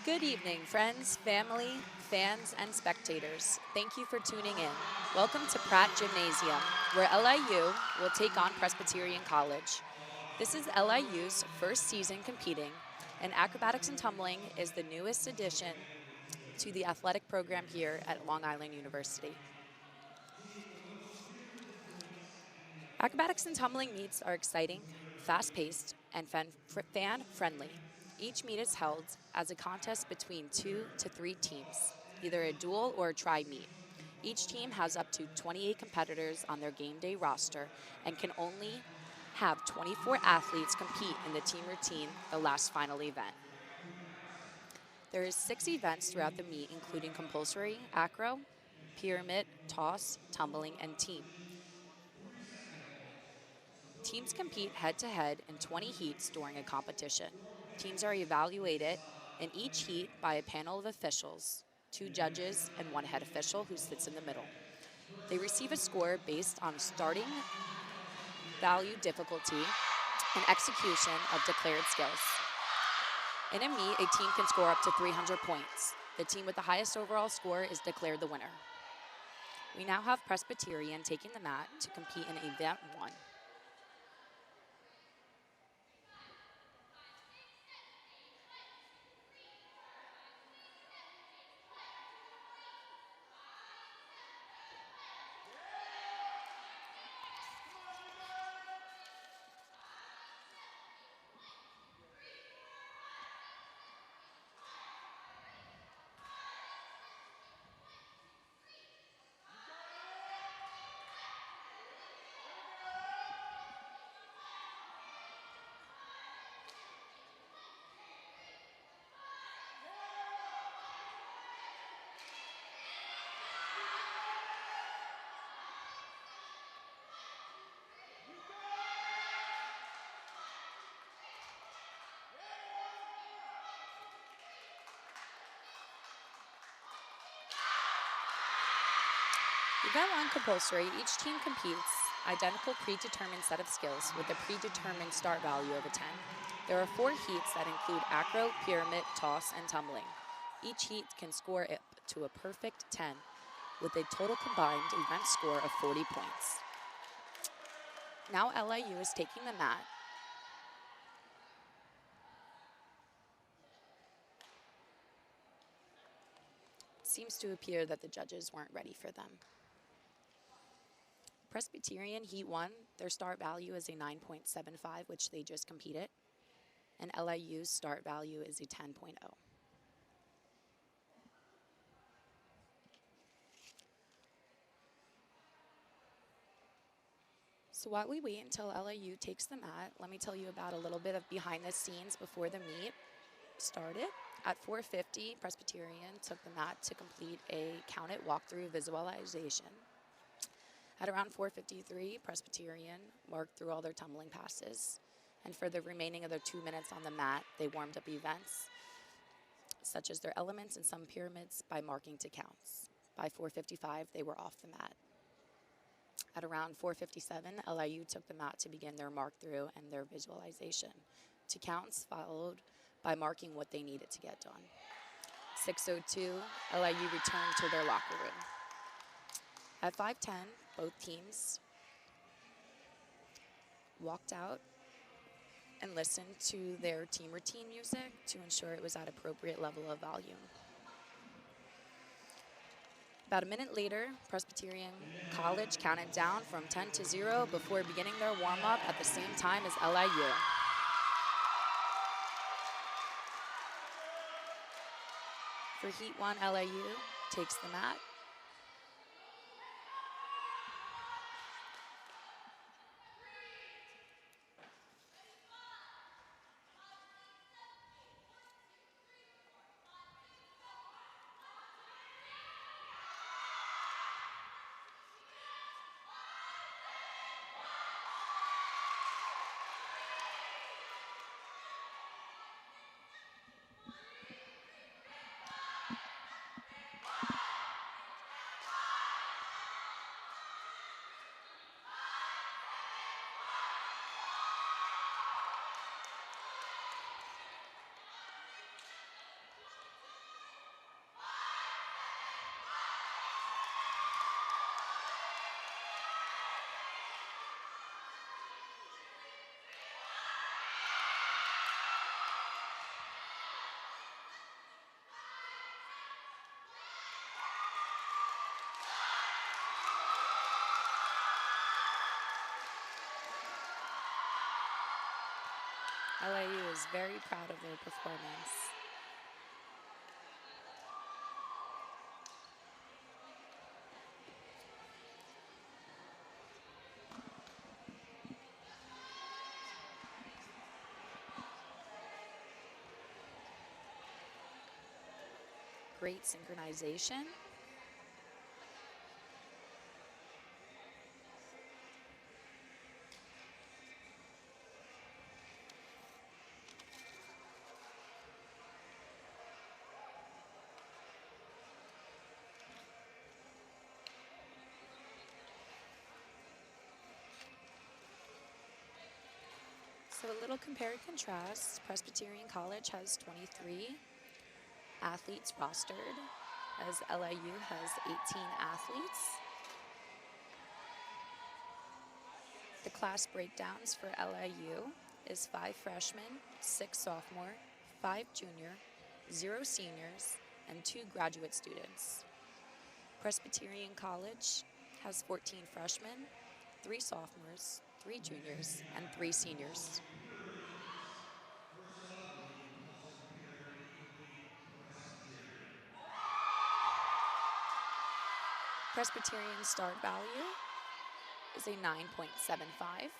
Good evening, friends, family, fans, and spectators. Thank you for tuning in. Welcome to Pratt Gymnasium, where LIU will take on Presbyterian College. This is LIU's first season competing, and acrobatics and tumbling is the newest addition to the athletic program here at Long Island University. Acrobatics and tumbling meets are exciting, fast-paced, and fan-friendly. Each meet is held as a contest between 2 to 3 teams, either a dual or a tri-meet. Each team has up to 28 competitors on their game day roster and can only have 24 athletes compete in the team routine, the last final event. There is 6 events throughout the meet, including compulsory, acro, pyramid, toss, tumbling, and team. Teams compete head-to-head in 20 heats during a competition. Teams are evaluated in each heat by a panel of officials, 2 judges, and 1 head official who sits in the middle. They receive a score based on starting value difficulty and execution of declared skills. In a meet, a team can score up to 300 points. The team with the highest overall score is declared the winner. We now have Presbyterian taking the mat to compete in Event 1. Event 1 compulsory, each team competes identical predetermined set of skills with a predetermined start value of a 10. There are 4 heats that include acro, pyramid, toss, and tumbling. Each heat can score up to a perfect 10 with a total combined event score of 40 points. Now LIU is taking the mat. It seems to appear that the judges weren't ready for them. Presbyterian Heat 1, their start value is a 9.75, which they just competed, and LIU's start value is a 10.0. So while we wait until LIU takes the mat, let me tell you about a little bit of behind the scenes before the meet started. At 4:50, Presbyterian took the mat to complete a counted walkthrough visualization. At around 4:53, Presbyterian marked through all their tumbling passes. And for the remaining of their 2 minutes on the mat, they warmed up events, such as their elements and some pyramids, by marking to counts. By 4:55, they were off the mat. At around 4:57, LIU took the mat to begin their mark through and their visualization to counts, followed by marking what they needed to get done. 6:02, LIU returned to their locker room. At 5:10, both teams walked out and listened to their team routine music to ensure it was at appropriate level of volume. About a minute later, Presbyterian College counted down from 10 to 0 before beginning their warm-up at the same time as LIU. For Heat 1, LIU takes the mat. LIU is very proud of their performance. Great synchronization. So a little compare and contrast. Presbyterian College has 23 athletes rostered, as LIU has 18 athletes. The class breakdowns for LIU is 5 freshmen, 6 sophomore, 5 junior, 0 seniors, and 2 graduate students. Presbyterian College has 14 freshmen, 3 sophomores, 3 juniors, and 3 seniors. First up, the compulsory pair incomplete Presbyterian. Presbyterian start value is a 9.75.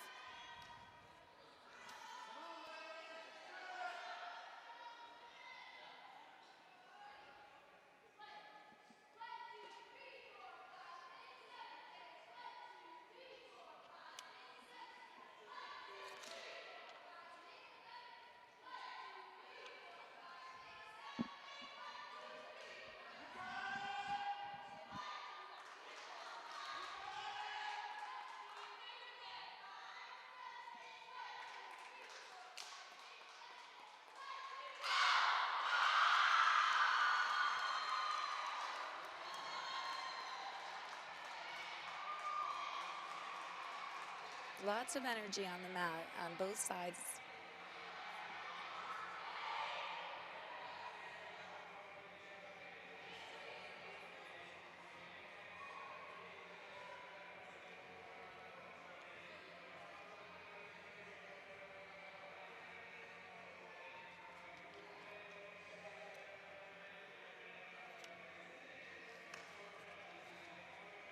Lots of energy on the mat on both sides.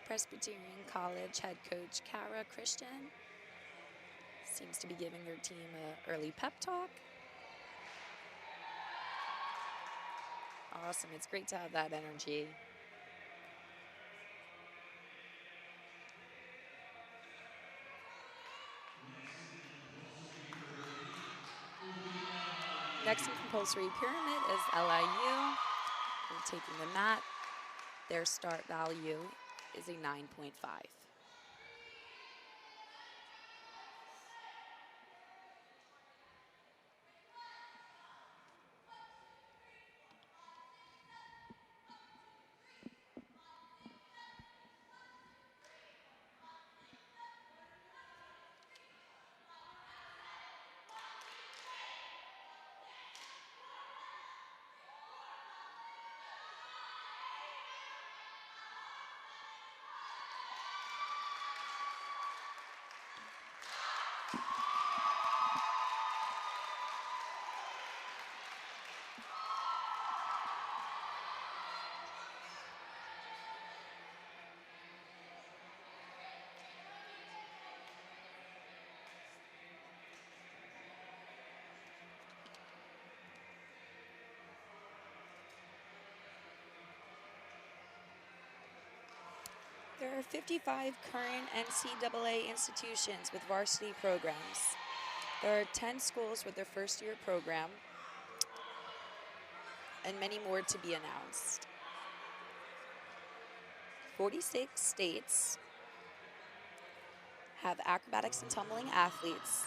Presbyterian College head coach Kara Christian seems to be giving their team an early pep talk. Awesome, it's great to have that energy. Next in compulsory pyramid is LIU. They're taking the mat. Their start value is a 9.5. There are 55 current NCAA institutions with varsity programs. There are 10 schools with their first-year program, and many more to be announced. 46 states have acrobatics and tumbling athletes.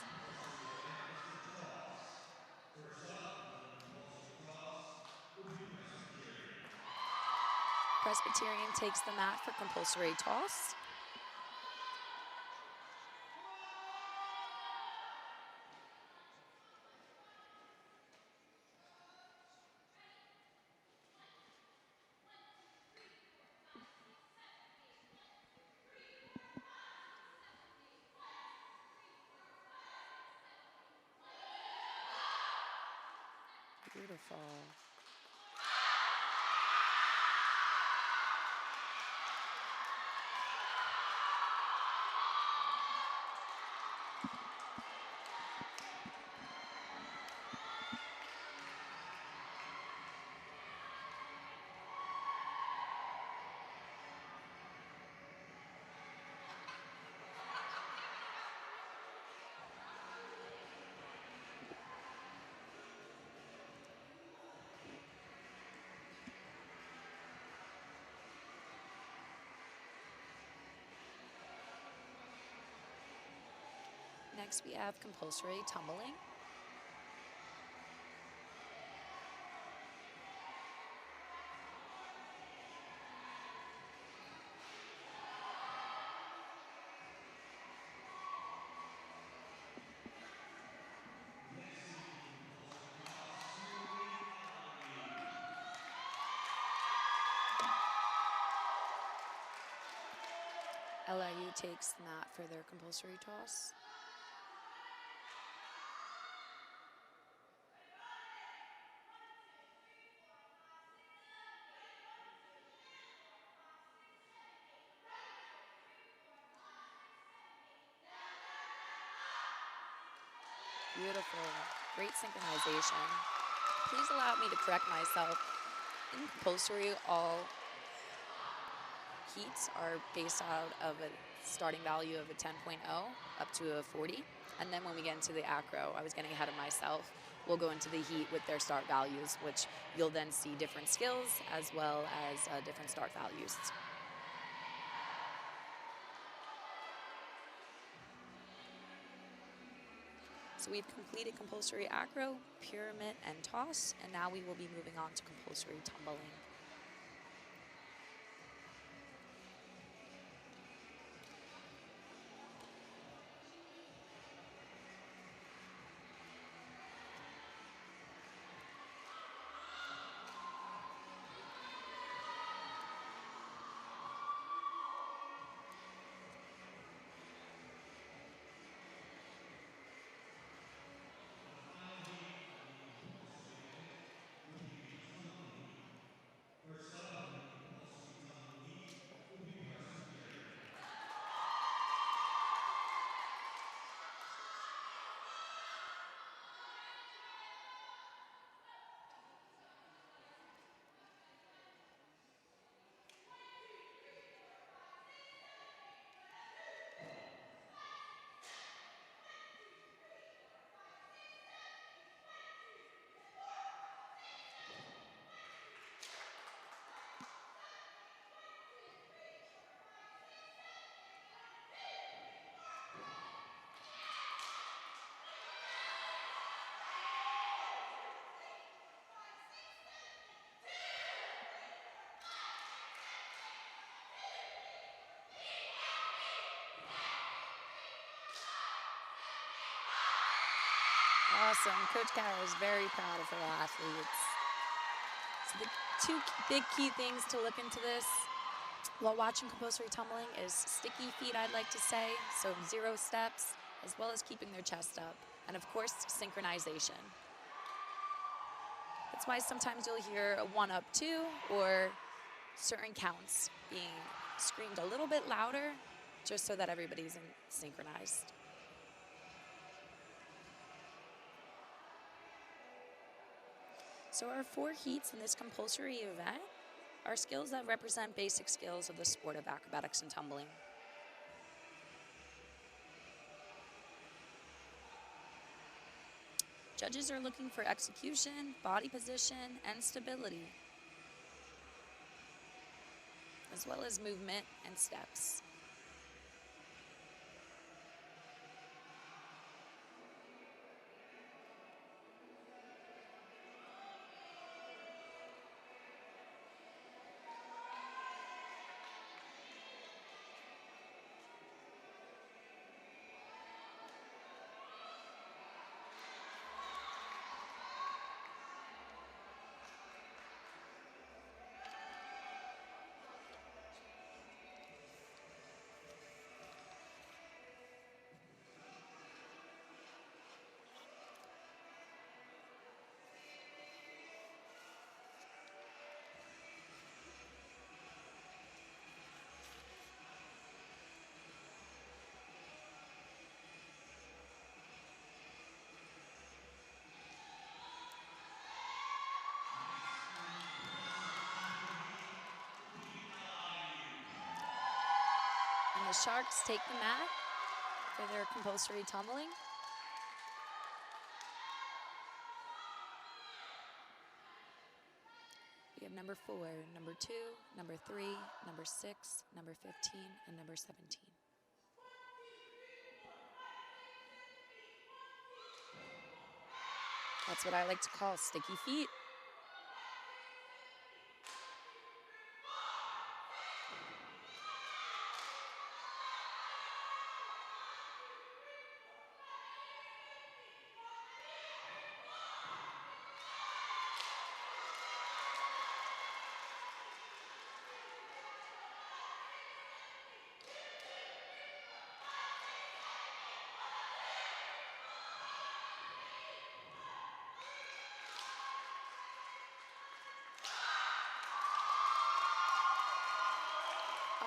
Compulsory event is the toss. First up, the compulsory toss will be Presbyterian. Presbyterian takes the mat for compulsory toss. Beautiful. Next, we have compulsory tumbling. Next heat in compulsory toss will be LIU. LIU takes the mat for their compulsory toss. Beautiful. Great synchronization. Please allow me to correct myself. In compulsory, all heats are based out of a starting value of a 10.0 up to a 40. And then when we get into the acro, I was getting ahead of myself. We'll go into the heat with their start values, which you'll then see different skills as well as different start values. So we've completed compulsory acro, pyramid, and toss, and now we will be moving on to compulsory tumbling. First up in the compulsory tumbling heat will be Presbyterian. Awesome. Coach Carol is very proud of her athletes. So the two big key things to look into this while watching compulsory tumbling is sticky feet, I'd like to say, so 0 steps, as well as keeping their chest up. And of course, synchronization. That's why sometimes you'll hear a 1 up 2 or certain counts being screamed a little bit louder just so that everybody's synchronized. So our 4 heats in this compulsory event are skills that represent basic skills of the sport of acrobatics and tumbling. Judges are looking for execution, body position, and stability, as well as movement and steps. the Sharks take the mat for their compulsory tumbling. We have number 4, number 2, number 3, number 6, number 15, and number 17. That's what I like to call sticky feet.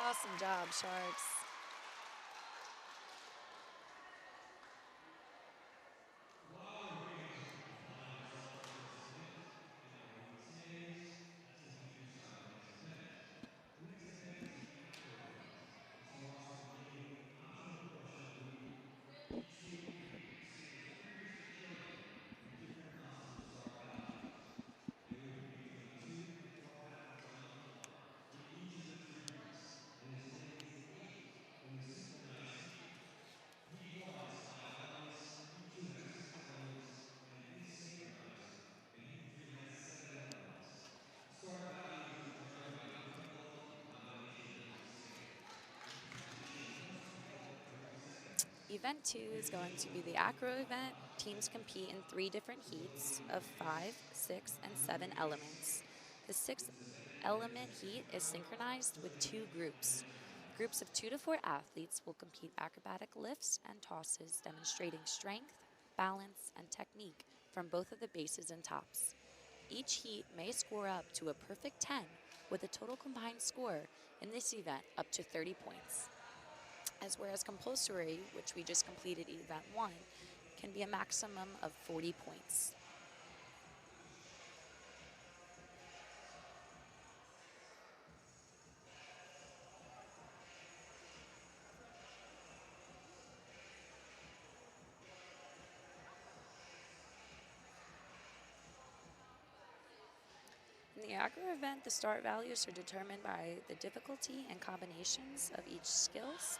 Awesome job, Sharks. While you're waiting to define yourself for this event, in our week's days, let's introduce our next event. The next event is the Acro event. This marks the beginning of the optional portion of the week. Each week, the participants will introduce their children in different classes of start values. They will be between 2 and 12 pounds on the floor in each of the 3 heats, and as many as 8 in the synchronized heat. Heat 1 is 5 elements, Heat 2 has 6 elements, and asynchronized, and Heat 3 has 7 elements. The start value is determined by the difficulty and combination of each skill. The competition must be held for 30 seconds. Event 2 is going to be the Acro event. Teams compete in 3 different heats of 5, 6, and 7 elements. The 6th element heat is synchronized with 2 groups. Groups of 2 to 4 athletes will compete acrobatic lifts and tosses, demonstrating strength, balance, and technique from both of the bases and tops. Each heat may score up to a perfect 10, with a total combined score in this event up to 30 points. As whereas compulsory, which we just completed event 1, can be a maximum of 40 points. In the Acro event, the start values are determined by the difficulty and combinations of each skills,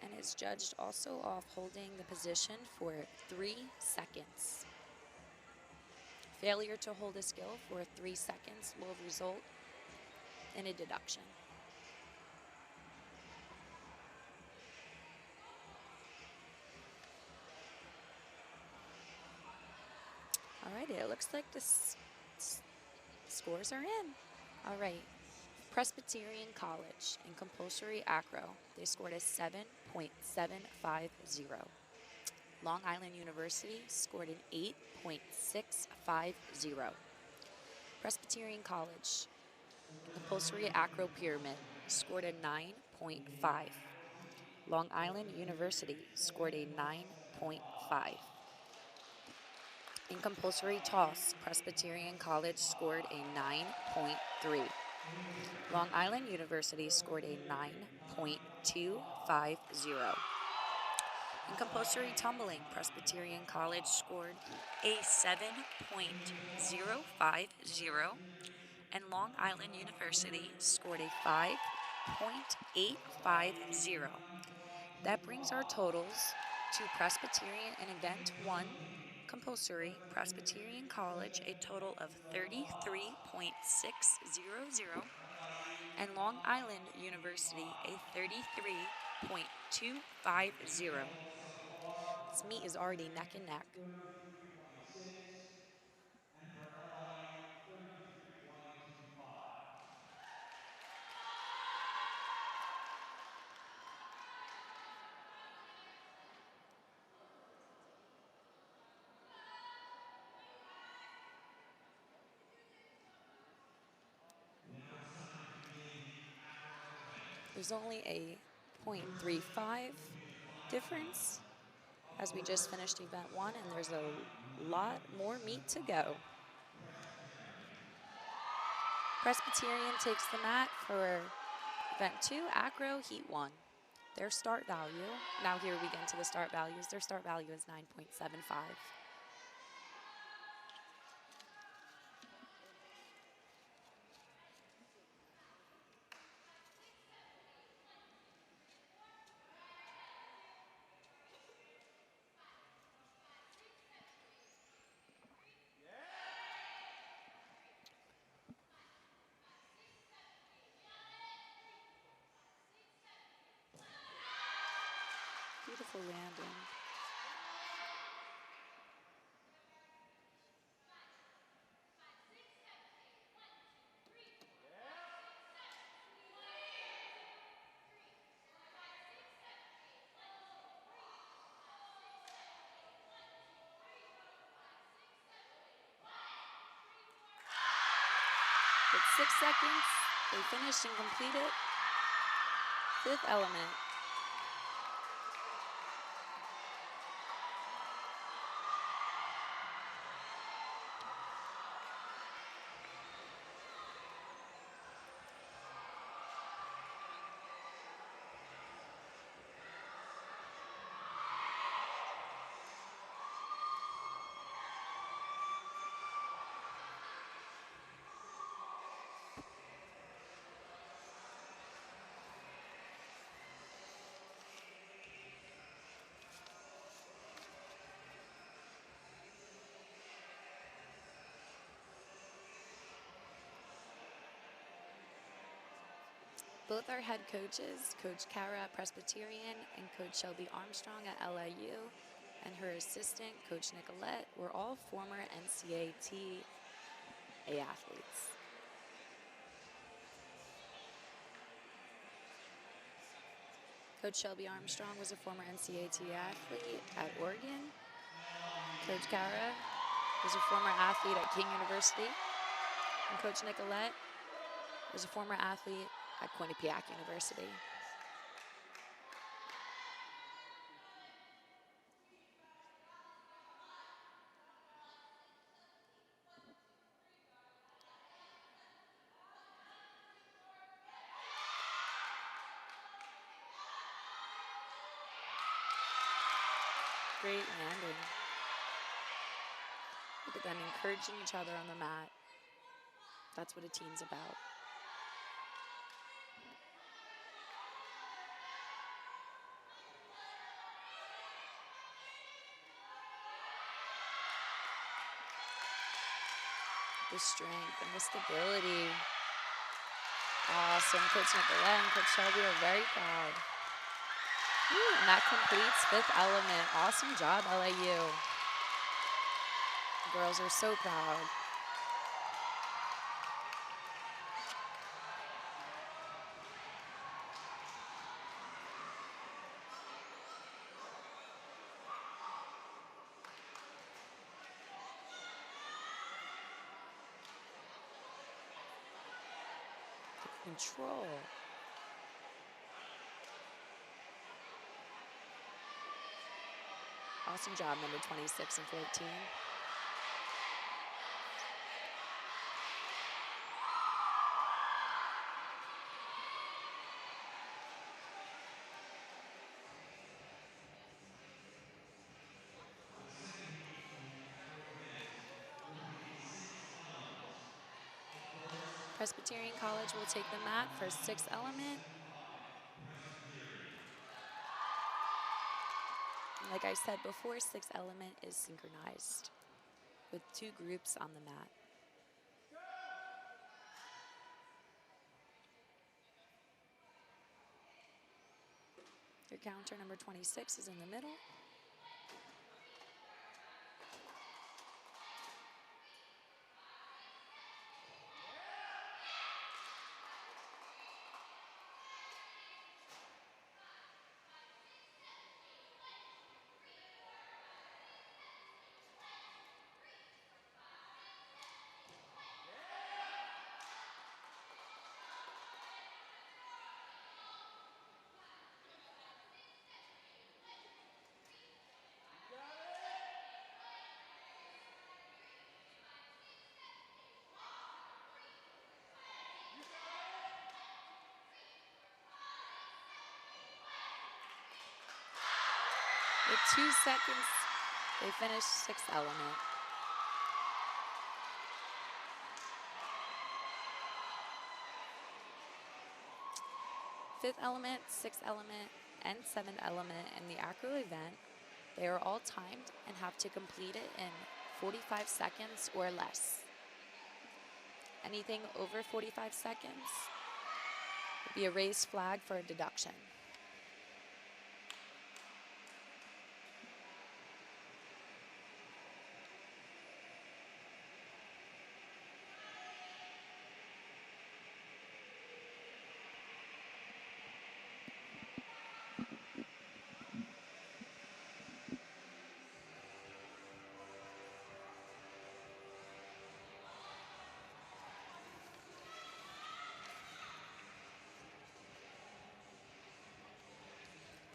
and is judged also off holding the position for 3 seconds. Failure to hold a skill for 3 seconds will result in a deduction. All right, it looks like the scores are in. All right, Presbyterian College in compulsory acro, they scored a 7.750. Long Island University scored an 8.650. Presbyterian College in compulsory acro pyramid scored a 9.5. Long Island University scored a 9.5. In compulsory toss, Presbyterian College scored a 9.3. Long Island University scored a 9.250. In compulsory tumbling, Presbyterian College scored a 7.050, and Long Island University scored a 5.850. That brings our totals to Presbyterian in event 1, compulsory, Presbyterian College, a total of 33.600, and Long Island University, a 33.250. This meet is already neck and neck. 33.6, and for LI, 33.25. Now it's time to begin the Acro event. There's only a 0.35 difference as we just finished event 1, and there's a lot more meat to go. Presbyterian takes the mat for Event 2, Acro Heat 1. Their start value, now here we get into the start values, their start value is 9.75. Beautiful landing. With 6 seconds, they finished and completed fifth element. Both our head coaches, Coach Kara at Presbyterian and Coach Shelby Armstrong at LIU, and her assistant, Coach Nicolette, were all former NCATA athletes. Coach Shelby Armstrong was a former NCATA athlete at Oregon. Coach Kara was a former athlete at King University. And Coach Nicolette was a former athlete at Quinnipiac University. Great landing. Look at them encouraging each other on the mat. That's what a team's about. The strength and the stability. Awesome. Coach Nicolette and Coach Shelby are very proud. Woo, and that completes fifth element. Awesome job, LIU. The girls are so proud. Control. Awesome job, number 26 and 14. Presbyterian College will take the mat for sixth element. Like I said before, sixth element is synchronized with 2 groups on the mat. Your counter, number 26, is in the middle. with 2 seconds, they finished sixth element. Fifth element, sixth element, and seventh element in the acro event, they are all timed and have to complete it in 45 seconds or less. Anything over 45 seconds would be a raised flag for a deduction.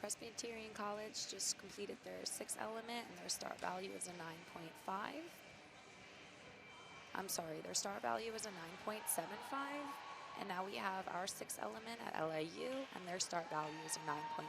Presbyterian College just completed their sixth element and their start value is a 9.5. I'm sorry, their start value is a 9.75. And now we have our sixth element at LIU and their start value is a 9.5.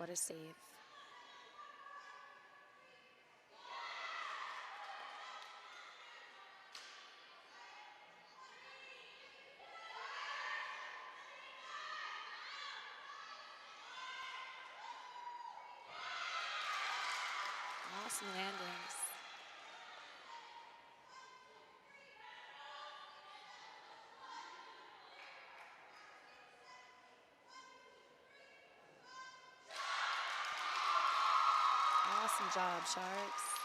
What a save. Awesome landings. Awesome job, Sharks.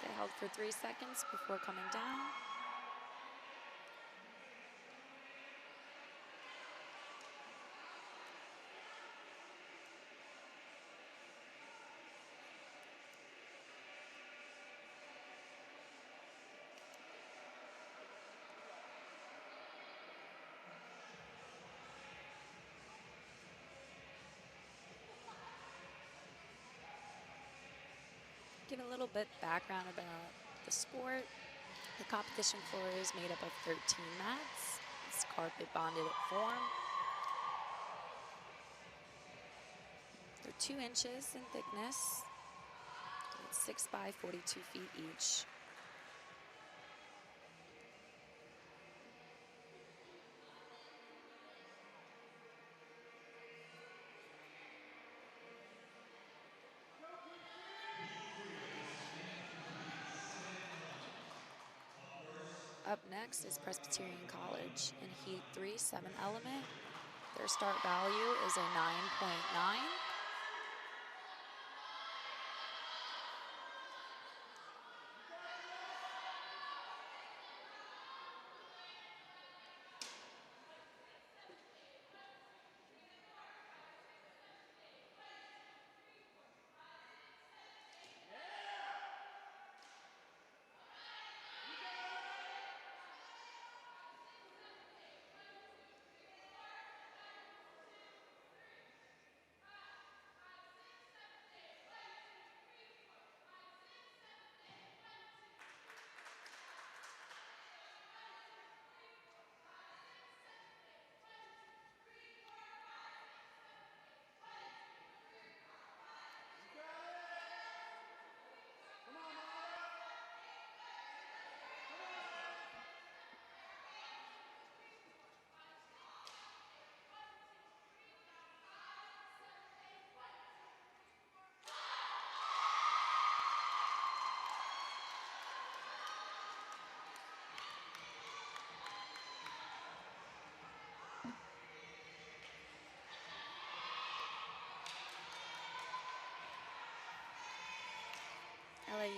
They held for 3 seconds before coming down. Give a little bit background about the sport. The competition floor is made up of 13 mats. It's carpet bonded form. They're 2 inches in thickness. It's 6 by 42 feet each. Up next is Presbyterian College in Heat 3, 7 element. Their start value is a 9.9.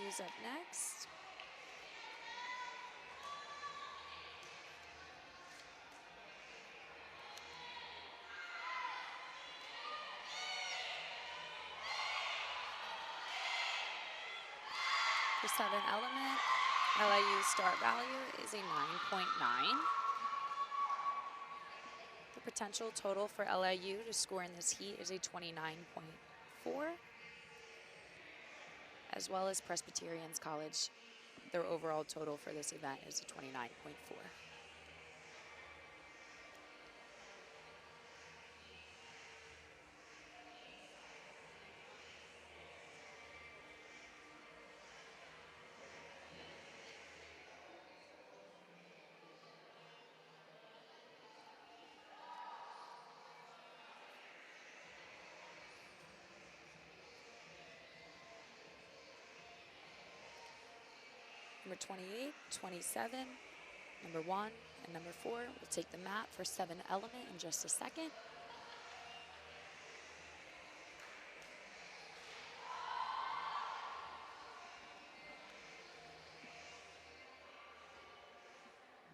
is up next. For 7 element, LIU's start value is a 9.9. The potential total for LIU to score in this heat is a 29.4, as well as Presbyterian's College. Their overall total for this event is a 29.4. Number 28, 27, number 1, and number 4 will take the mat for 7 element in just a second.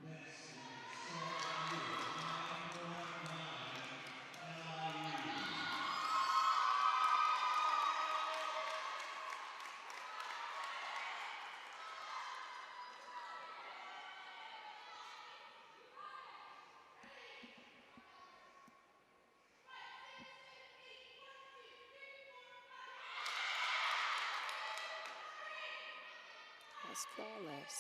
Next, with start value of 9.9, LIU. That's flawless.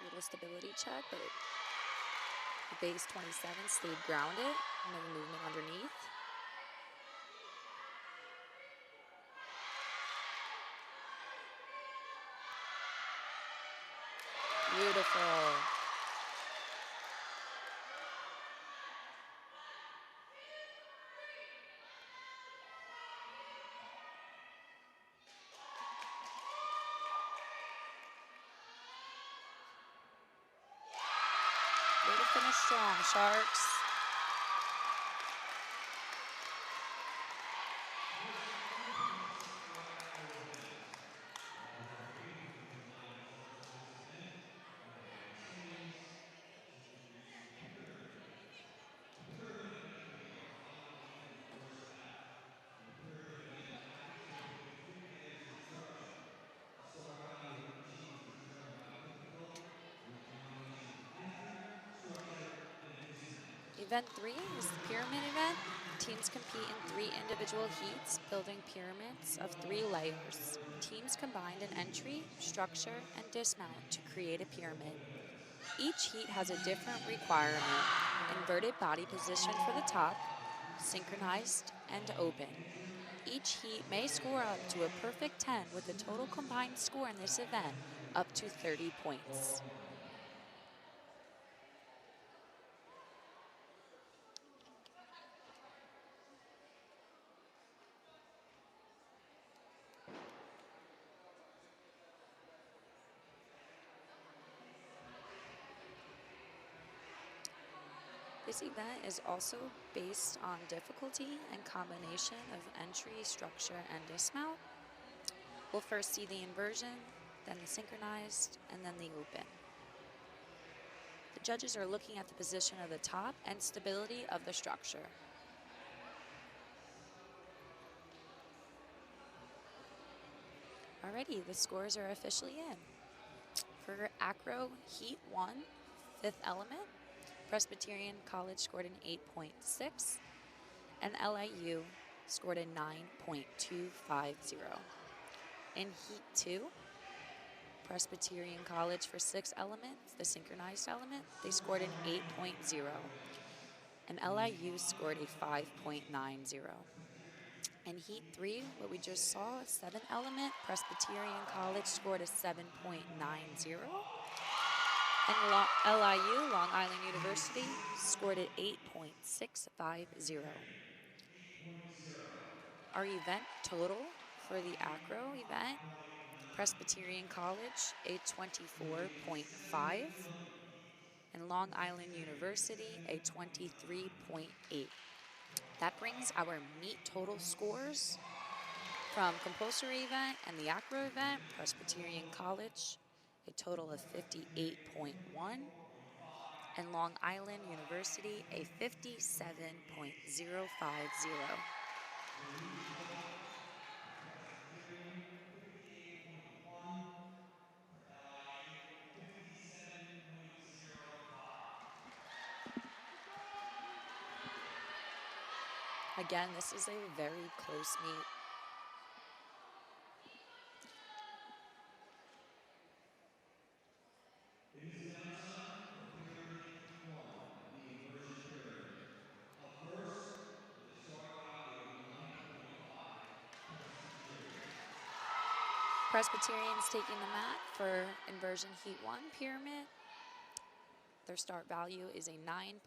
Little stability check, but the base 27 stayed grounded. No movement underneath. Beautiful. Way to finish strong, Sharks. Event 3 is the pyramid event. Teams compete in 3 individual heats, building pyramids of 3 layers. Teams combine an entry, structure, and dismount to create a pyramid. Each heat has a different requirement: inverted body position for the top, synchronized, and open. Each heat may score up to a perfect 10, with the total combined score in this event up to 30 points. This event is also based on difficulty and combination of entry, structure, and dismount. We'll first see the inversion, then the synchronized, and then the open. The judges are looking at the position of the top and stability of the structure. Alrighty, the scores are officially in. For Acro Heat 1, 5th element, Presbyterian College scored an 8.6, and LIU scored a 9.250. In Heat 2, Presbyterian College for 6 elements, the synchronized element, they scored an 8.0, and LIU scored a 5.90. In Heat 3, what we just saw, 7 element, Presbyterian College scored a 7.90. And LIU, Long Island University, scored an 8.650. Our event total for the Acro event, Presbyterian College, a 24.5, and Long Island University, a 23.8. That brings our meet total scores From compulsory event and the acro event, Presbyterian College, a total of 58.1, and Long Island University, a 57.050. The new totals for Presbyterian 58.1, for LIU 57.05. Again, this is a very close meet. It is now time for Pyramid Heat 1, the inversion pyramid. Up first, with a start value of 9.5, Presbyterian. Presbyterian's taking the mat for inversion heat 1 pyramid. Their start value is a 9.50.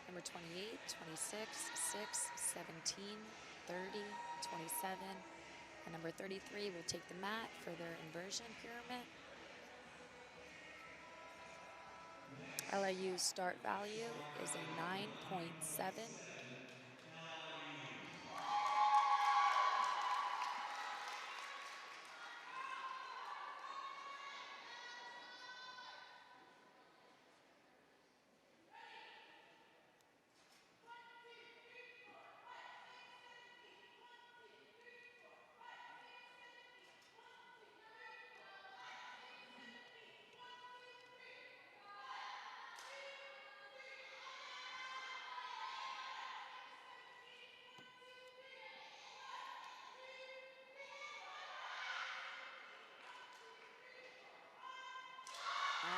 Number 28, 26, 6, 17, 30, 27, and number 33 will take the mat for their inversion pyramid. LIU's start value is a 9.7.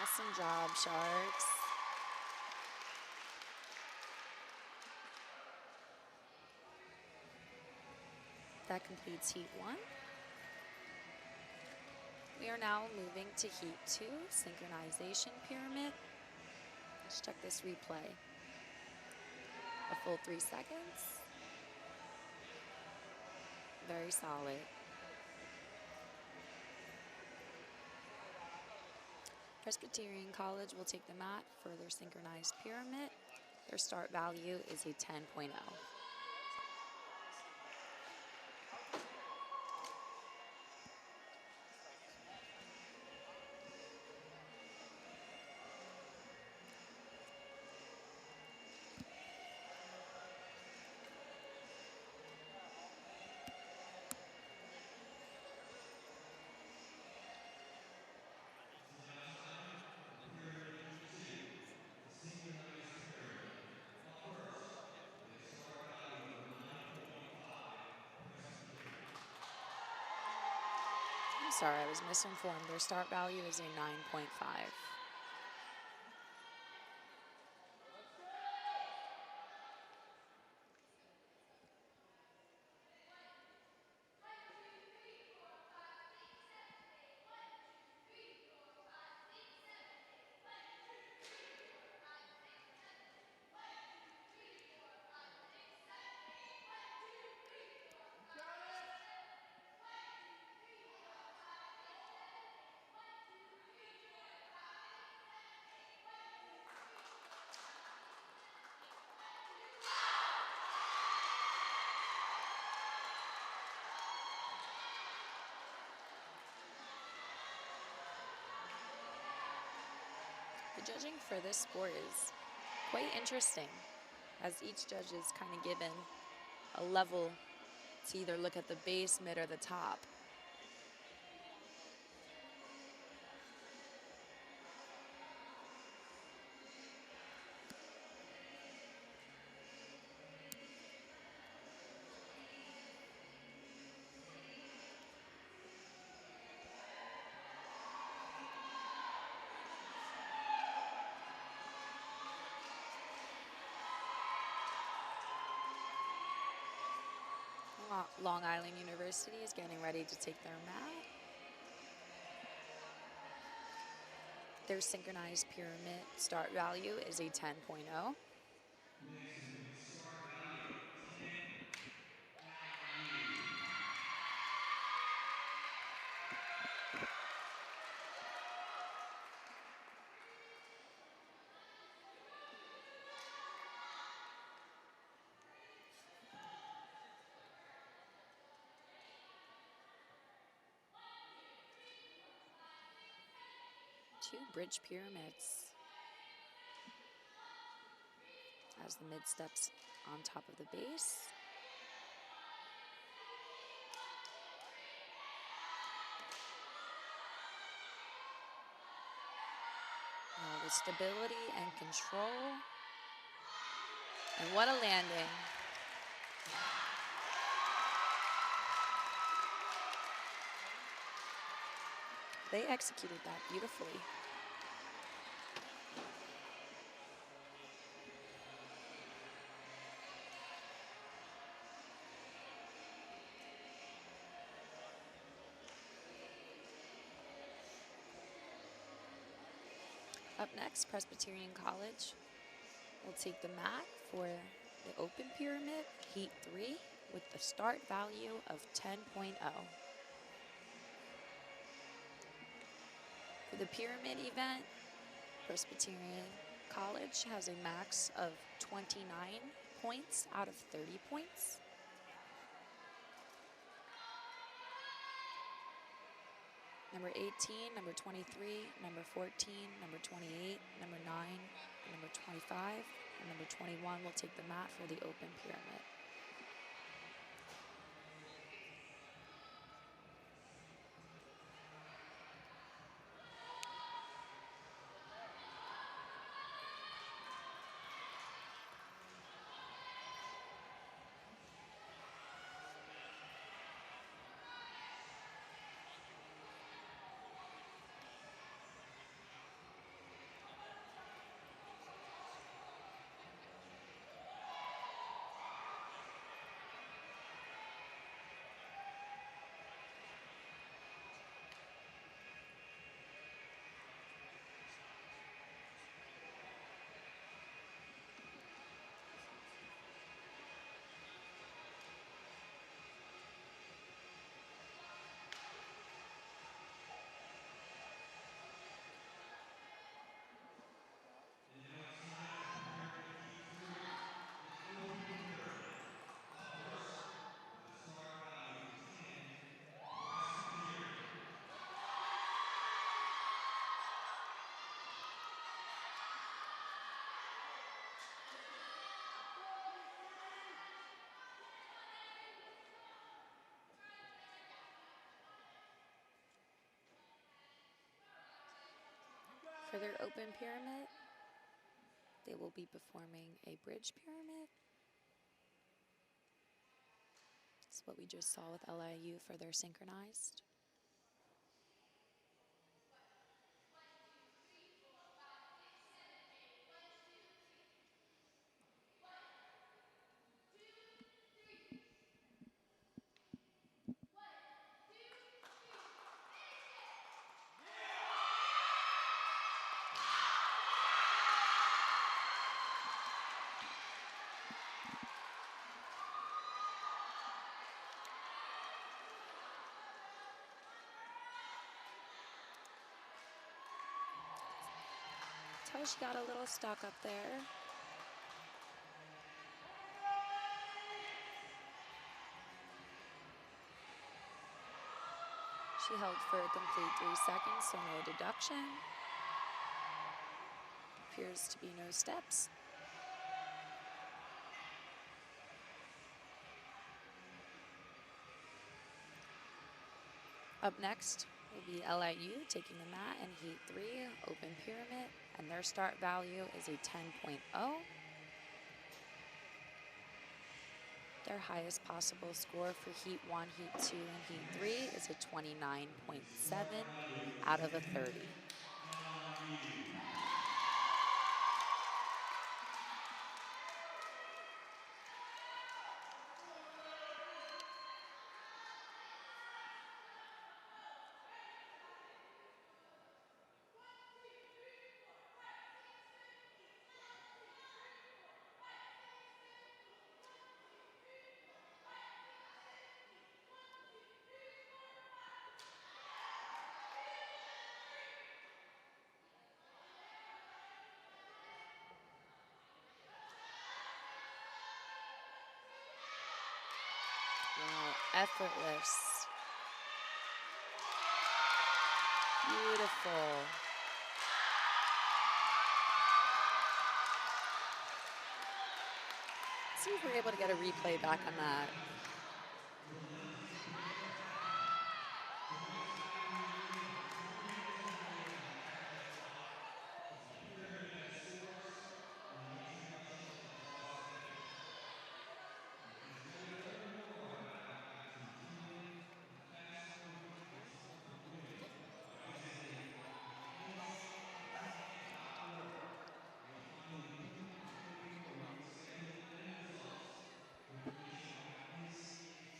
Awesome job, Sharks. That completes heat 1. We are now moving to heat 2, synchronization pyramid. Let's check this replay. A full 3 seconds. Very solid. Presbyterian College will take the mat for their synchronized pyramid. Their start value is a 10.0. Synchronized pyramid. Up first, with a start value of 9.5, Presbyterian. I'm sorry, I was misinformed. Their start value is a 9.5. judging for this sport is quite interesting, as each judge is kind of given a level to either look at the base, mid, or the top. Long Island University is getting ready to take their mat. Their synchronized pyramid start value is a 10.0. Next movement, start value, 10 value. Two bridge pyramids as the mid steps on top of the base. Now with stability and control. And what a landing. They executed that beautifully. Up next, Presbyterian College will take the mat for the open pyramid, heat 3, with the start value of 10.0. For the pyramid event, Presbyterian College has a max of 29 points out of 30 points. Number 18, number 23, number 14, number 28, number 9, and number 25, and number 21 will take the mat for the open pyramid. For their open pyramid, they will be performing a bridge pyramid. That's what we just saw with LIU for their synchronized. Tell she got a little stuck up there. She held for a complete 3 seconds, so no deduction. appears to be no steps. Up next will be LIU taking the mat in Heat 3, open pyramid, and their start value is a 10.0. Their highest possible score for Heat 1, Heat 2, and Heat 3 is a 29.7 out of a 30. Wow, effortless. Beautiful. Let's see if we're able to get a replay back on that. For the 1984 pageant, tonight's category of performing display and athletic art is the pyramid of scores and the introduction to the cross section. If you'd like to learn more about acrobatics and tumbling, the fast-forward tickets are for winning by visiting thencaa.org. You'll find the appointment recording, schedule, and results. For information about NCATA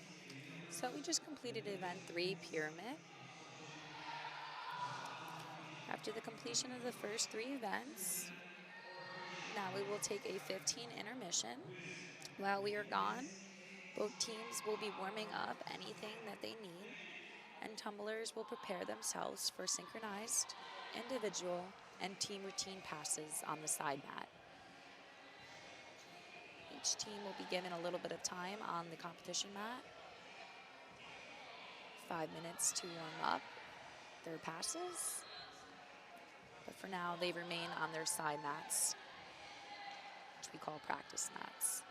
So we just members, completed the event men's 3, and women's pyramid. team subject matter, as well as After information the on completion of the winning first 3 trophies, events, two-event or official now we will take awards, a etc. 15 intermission. Visit While we are the gone, both teams will be warming up NCATA.org to anything sign that up. they need, Thank you. and tumblers will prepare themselves for synchronized, individual, and team routine passes on the side mat. Each team will be given a little bit of time on the competition mat. 5 minutes to warm up their passes. But for now, they remain on their side mats, which we call practice mats.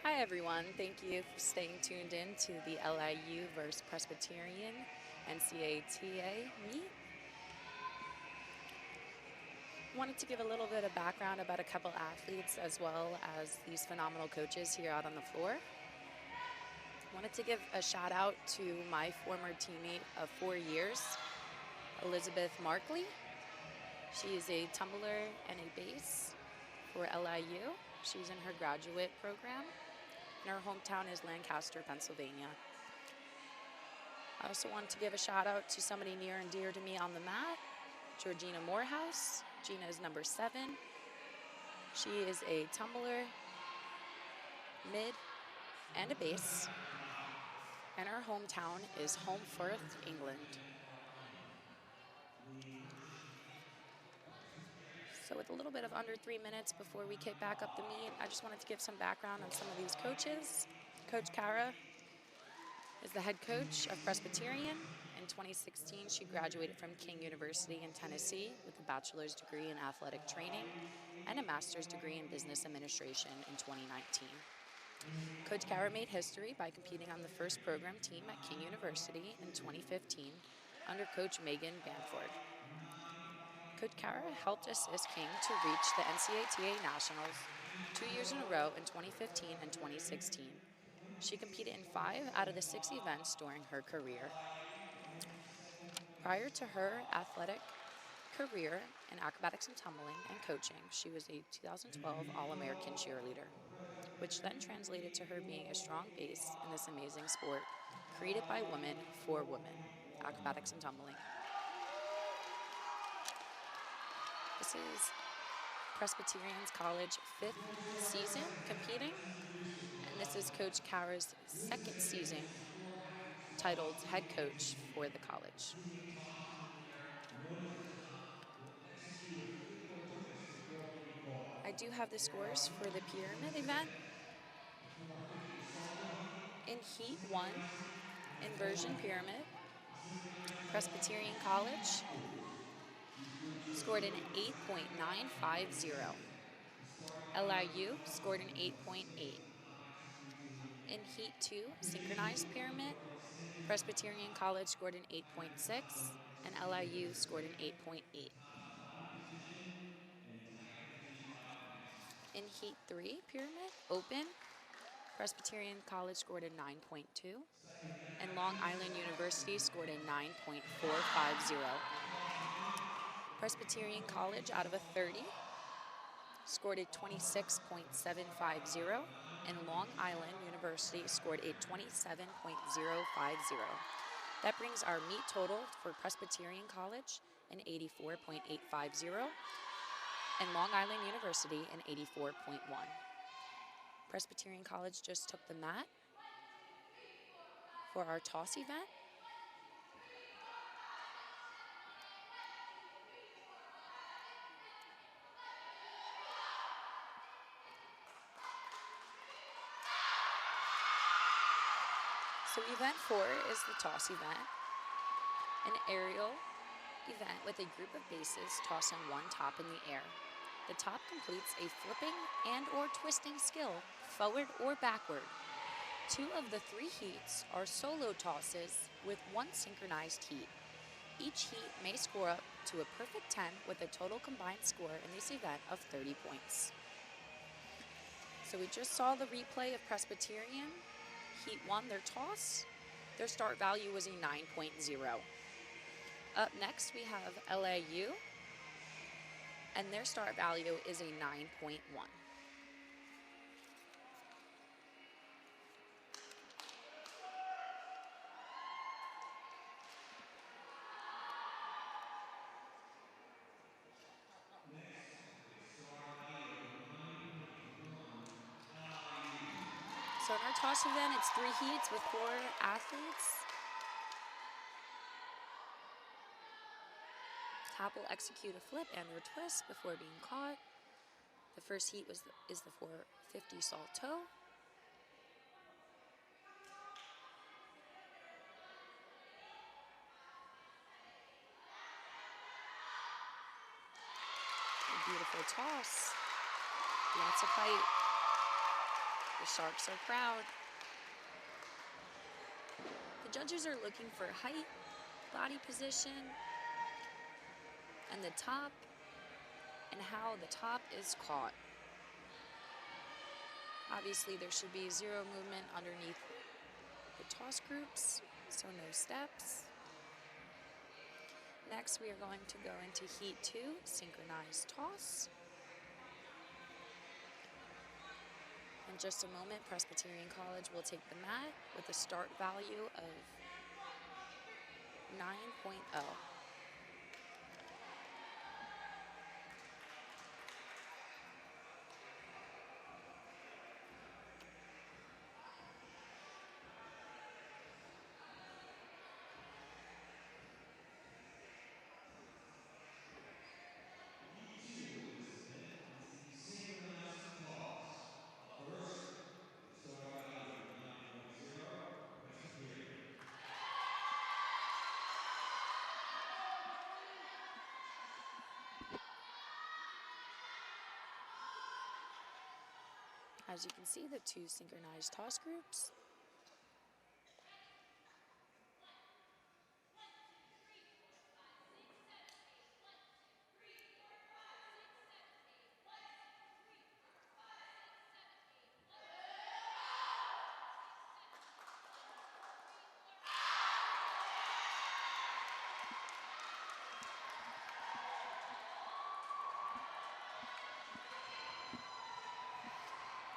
Hi everyone, thank you for staying tuned in to the LIU versus Presbyterian NCATA meet. Wanted to give a little bit of background about a couple athletes as well as these phenomenal coaches here out on the floor. Wanted to give a shout out to my former teammate of 4 years, Elizabeth Markley. She is a tumbler and a base for LIU. She's in her graduate program, and her hometown is Lancaster, Pennsylvania. I also want to give a shout out to somebody near and dear to me on the mat, Georgina Morehouse. Gina is number 7. She is a tumbler, mid, and a base, and her hometown is Holmfirth, England. So with a little bit of under 3 minutes before we kick back up the meet, I just wanted to give some background on some of these coaches. Coach Kara is the head coach of Presbyterian. In 2016, she graduated from King University in Tennessee with a bachelor's degree in athletic training and a master's degree in business administration in 2019. Coach Kara made history by competing on the first program team at King University in 2015 under Coach Megan Banford. Coach Kara helped assist King to reach the NCATA Nationals 2 years in a row in 2015 and 2016. She competed in 5 out of the 6 events during her career. Prior to her athletic career in acrobatics and tumbling and coaching, she was a 2012 All-American cheerleader, which then translated to her being a strong base in this amazing sport created by women for women, acrobatics and tumbling. This is Presbyterian's college 5th season competing, and this is Coach Kara's 2nd season titled head coach for the college. Moving top to the air, one at a time. We'll execute a flip or twist before being caught. I do have the There are scores for the 50 pyramid points event. ahead. The 450 solo heat, In Heat 1, synchronized heat, and inversion slalom heat. pyramid, The synchronized Presbyterian College scored an 8.950. LIU scored an 8.8. In Heat 2, synchronized pyramid, Presbyterian College scored an 8.6, and LIU scored an 8.8. In Heat 3, pyramid, open, Presbyterian College scored a 9.2, and Long Island University scored a 9.450. Presbyterian College, out of a 30, scored a 26.750, and Long Island University scored a 27.050. That brings our meet total for Presbyterian College an 84.850, and Long Island University an 84.1. Presbyterian College just took the mat for our toss event. So event 4 is the toss event, an aerial event with a group of bases tossing one top in the air. The top completes a flipping and or twisting skill, forward or backward. 2 of the 3 heats are solo tosses with 1 synchronized heat. Each heat may score up to a perfect 10 with a total combined score in this event of 30 points. So we just saw the replay of Presbyterian. Heat 1, their toss, their start value was a 9.0. Up next we have LIU, and their start value is a 9.1. So in our toss event, it's 3 heats with 4 athletes. Top will execute a flip and or twist before being caught. The first heat is the 450 salto. A beautiful toss. Lots of height. The Sharks are proud. The judges are looking for height, body position, and the top, and how the top is caught. Obviously, there should be 0 movement underneath the toss groups, so no steps. Next, we are going to go into Heat 2, synchronized toss. In just a moment, Presbyterian College will take the mat with a start value of 9.0. As you can see, the 2 synchronized toss groups.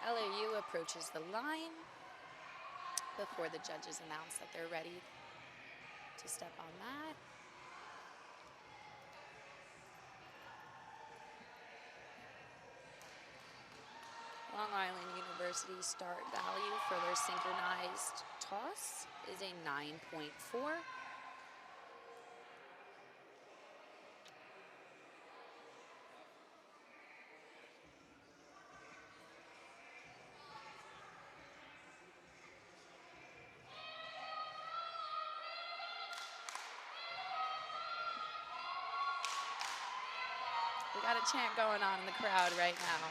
LIU approaches the line before the judges announce that they're ready to step on mat. Long Island University's start value for their synchronized toss is a 9.4. We got a chant going on in the crowd right now.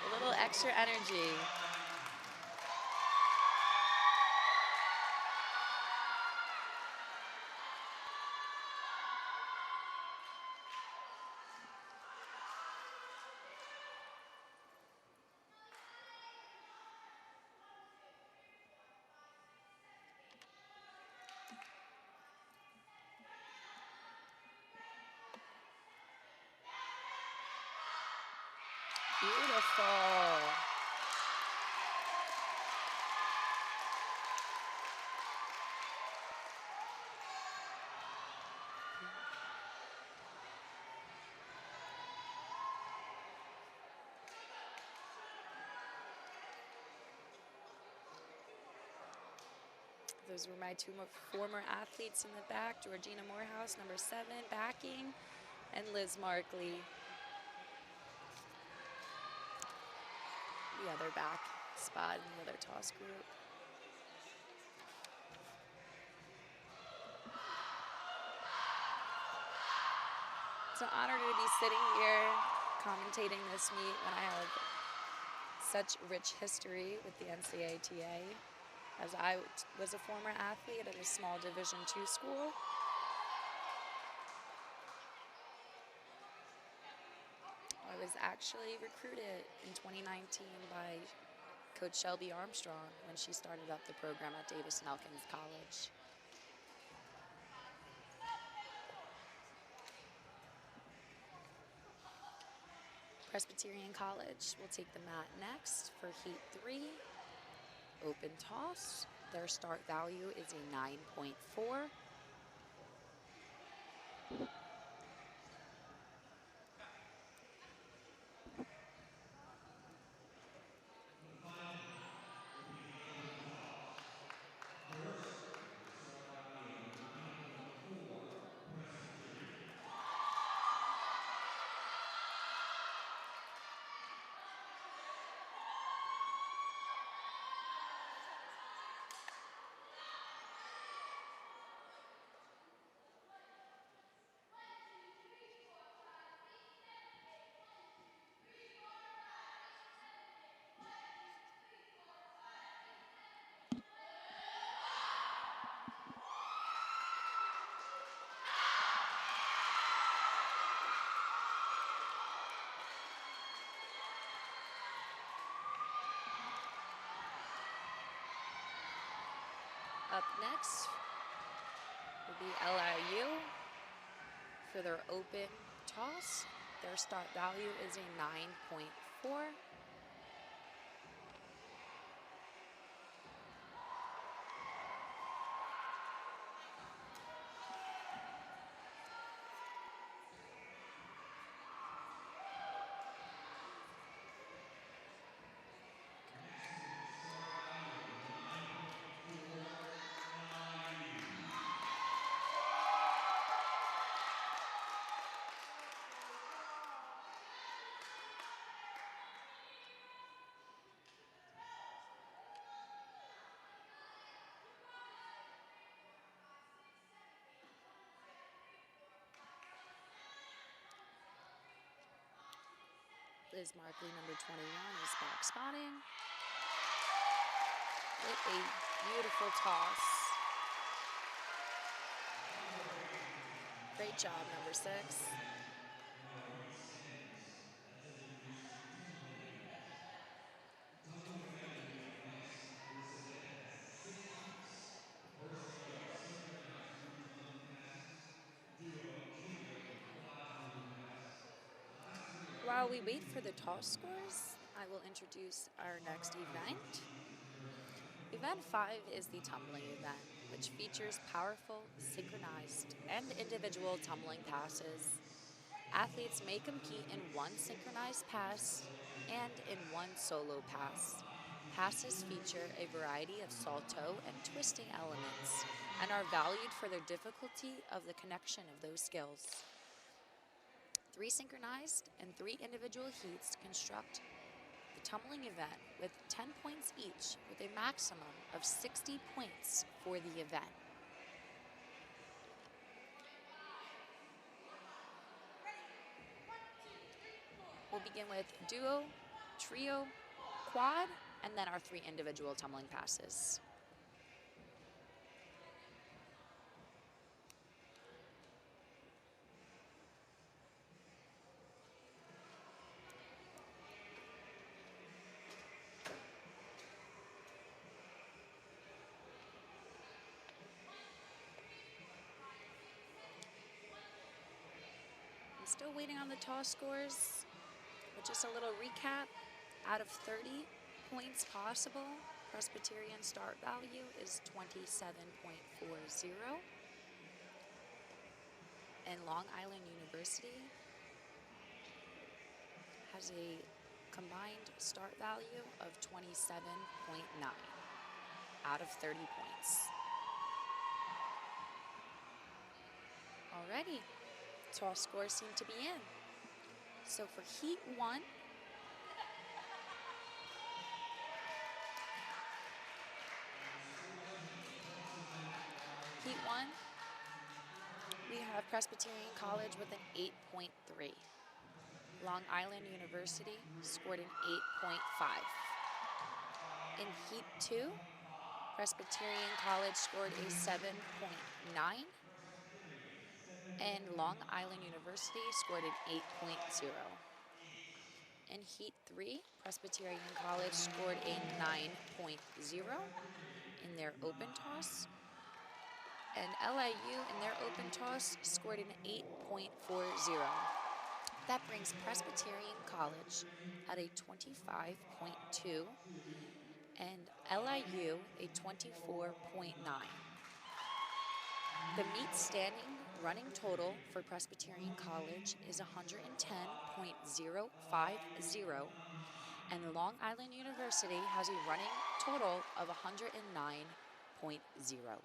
A little extra energy. Beautiful. Those were my two former athletes in the back, Georgina Morehouse, number 7, backing, and Liz Markley, the other back spot in the other toss group. It's an honor to be sitting here commentating this meet when I have such rich history with the NCATA, as I was a former athlete at a small Division II school. I was actually recruited in 2019 by Coach Shelby Armstrong when she started up the program at Davis and Elkins College. Presbyterian College will take the mat next for Heat 3. Open toss. Their start value is a 9.4. Up next will be LIU for their open toss. Their start value is a 9.4. Liz Markley, number 21, is back spotting. With a beautiful toss. Great job, number 6. Tumbling event will be up next. This event has 6 heats. The first heat are synchronized group tumbling passes, duo, trio, and quad tumbling passes. The last 3 are While we wait for the toss scores, I will introduce our next event. Event 5 is the tumbling event, which features powerful, synchronized, and individual tumbling passes. Athletes may compete in one synchronized pass and in one solo pass. Passes feature a variety of salto and twisting elements and are valued for their difficulty of the connection of those skills. 3 synchronized and 3 individual heats construct the tumbling event with 10 points each, with a maximum of 60 points for the event. We'll begin with duo, trio, quad, and then our 3 individual tumbling passes. I'm still waiting on the toss scores, but just a little recap. Out of 30 points possible, Presbyterian start value is 27.40. And Long Island University has a combined start value of 27.9 out of 30 points. Alrighty, toss scores seem to be in. So for Heat 1, we have Presbyterian College with an 8.3. Long Island University scored an 8.5. In Heat 2, Presbyterian College scored a 7.9. And Long Island University scored an 8.0. In Heat 3, Presbyterian College scored a 9.0 in their open toss. And LIU in their open toss scored an 8.40. That brings Presbyterian College at a 25.2 and LIU a 24.9. The meet standing running total for Presbyterian College is 110.050, and Long Island University has a running total of 109.0.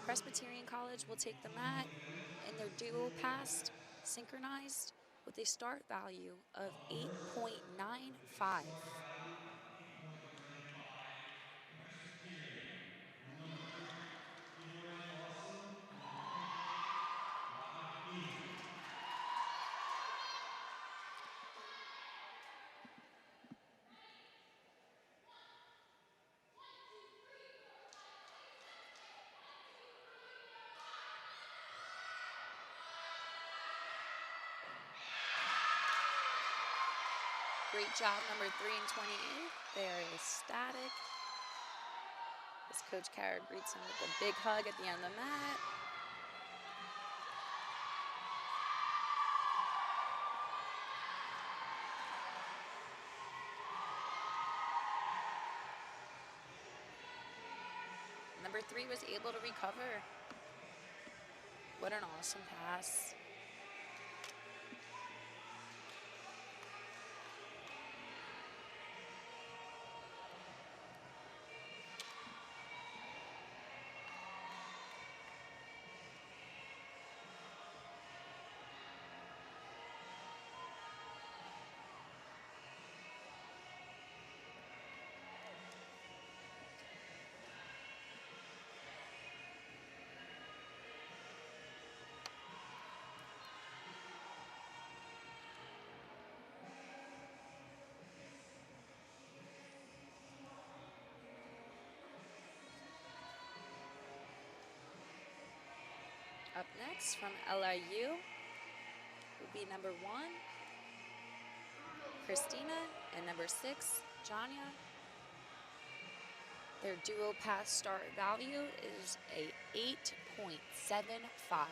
Presbyterian College will take the mat in their duo pass synchronized with a start value of 8.95. Great job, number 3 and 28. They are ecstatic. As Coach Carr greets him with a big hug at the end of the mat. Number 3 was able to recover. What an awesome pass. Up next from LIU will be number 1, Christina, and number 6, Janya. Their duo pass start value is a 8.75.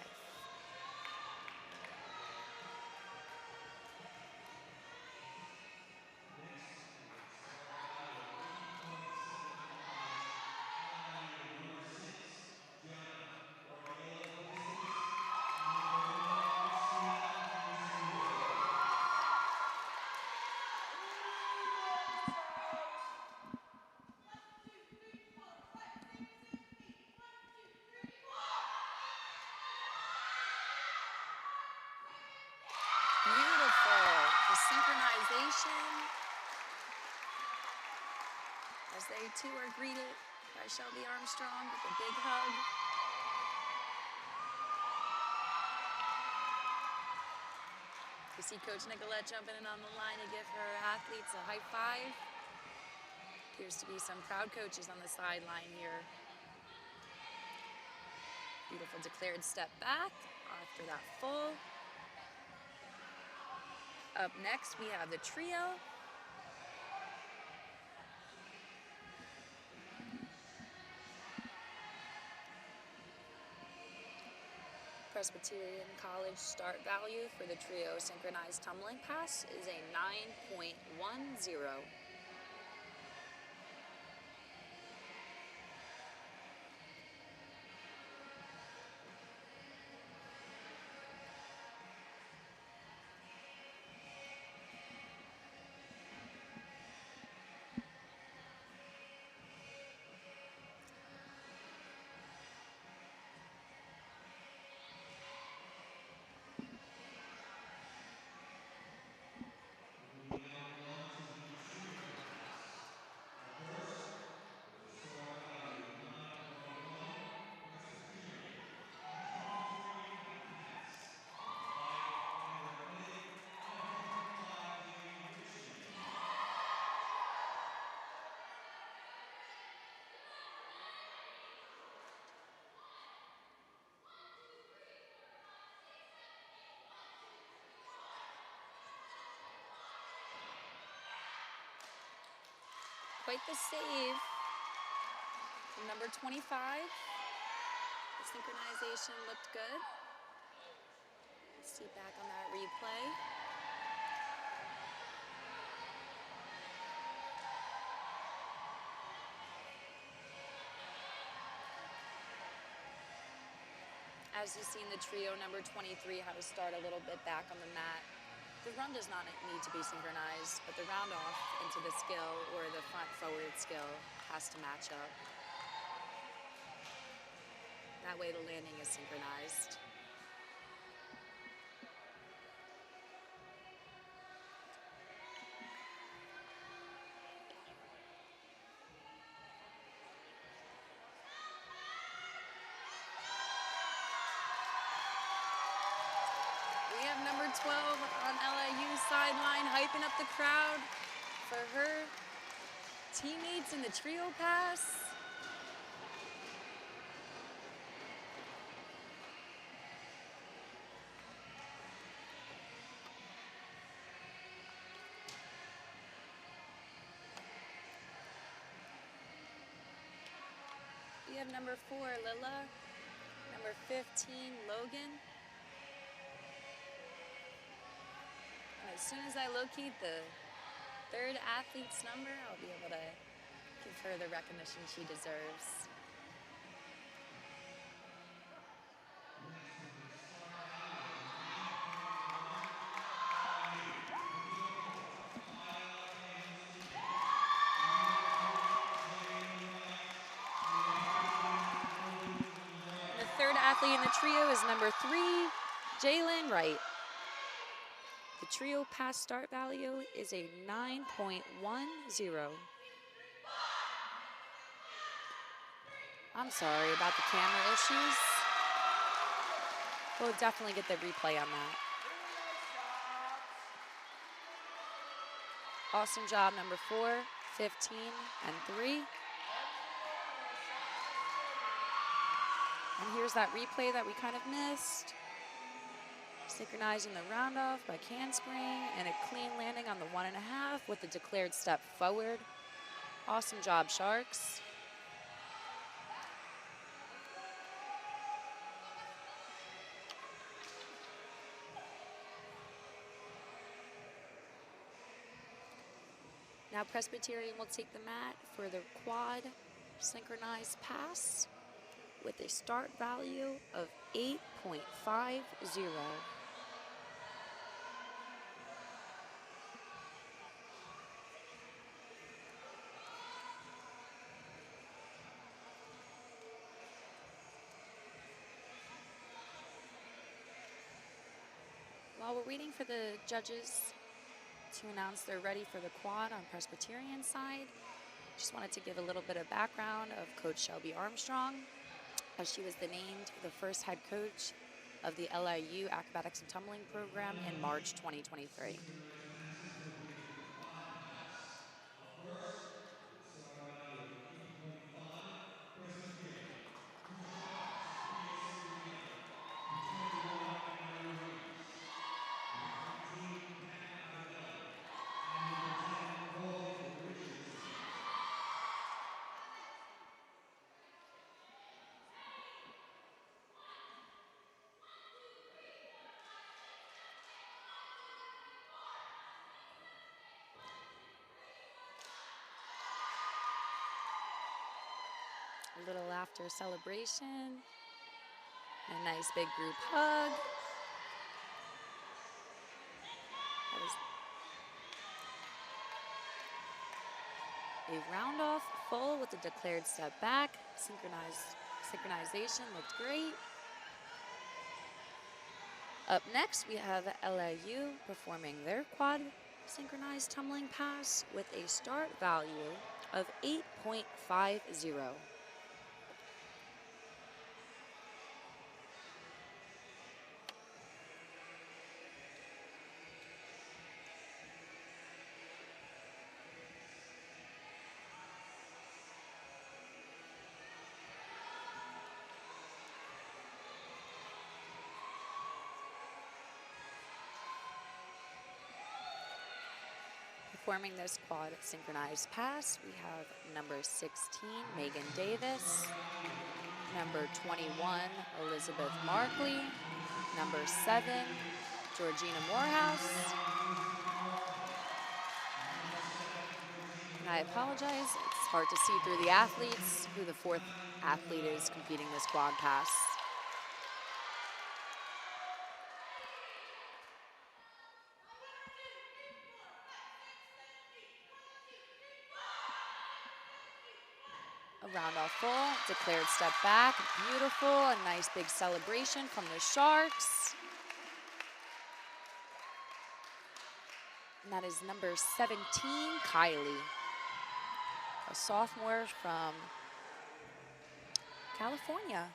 Beautiful. The synchronization as they two are greeted by Shelby Armstrong with a big hug. We see Coach Nicolette jumping in on the line to give her athletes a high five. Appears to be some proud coaches on the sideline here. Beautiful declared step back after that full. Up next, we have the trio. Presbyterian College start value for the trio synchronized tumbling pass is a 9.10. We now move on to the trio pass. Up first, with a start value of 9.1, Presbyterian. Introductory mathematics with 5 arithmetic and 105 enrichment. Quite the save from number 25. The synchronization looked good. See back on that replay. As you've seen, the trio number 23 had to start a little bit back on the mat. The run does not need to be synchronized, but the round off into the skill or the front forward skill has to match up. That way the landing is synchronized. We have number 12 on LIU sideline hyping up the crowd for her teammates in the trio pass. We have number 4, Lila, number 15, Logan. And as soon as I locate the third athlete's number, I'll be able to give her the recognition she deserves. The third athlete in the trio is number 3, Jalen Wright. The trio pass start value is a 9.10. I'm sorry about the camera issues. We'll definitely get the replay on that. Awesome job, number 4, 15, and 3. And here's that replay that we kind of missed. Synchronizing the round off by handspring and a clean landing on the 1.5 with the declared step forward. Awesome job, Sharks. Now Presbyterian will take the mat for the quad synchronized pass with a start value of 8.50. While we're waiting for the judges to announce they're ready for the quad on Presbyterian side, Just wanted to give a little bit of background of Coach Shelby Armstrong, as she was named the first head coach of the LIU Acrobatics and Tumbling program in March 2023. Synchronized passes will begin with the quad pass. Up first, with a start value of 8.5, Presbyterian. 2 shots, Sophia Serena. 221, Emma Ruiz. Number 14, Pat Avenelli. And number 10, Colby Richardson. A little after celebration. A nice big group hug. That was a round off full with a declared step back. Synchronization looked great. Up next, we have LIU performing their quad synchronized tumbling pass with a start value of 8.50. Performing this quad synchronized pass, we have number 16, Megan Davis, number 21, Elizabeth Markley, number 7, Georgina Morehouse. And I apologize, it's hard to see through the athletes who the 4th athlete is competing this quad pass. A round off full, declared step back, beautiful, a nice big celebration from the Sharks. And that is number 17, Kylie, a sophomore from California.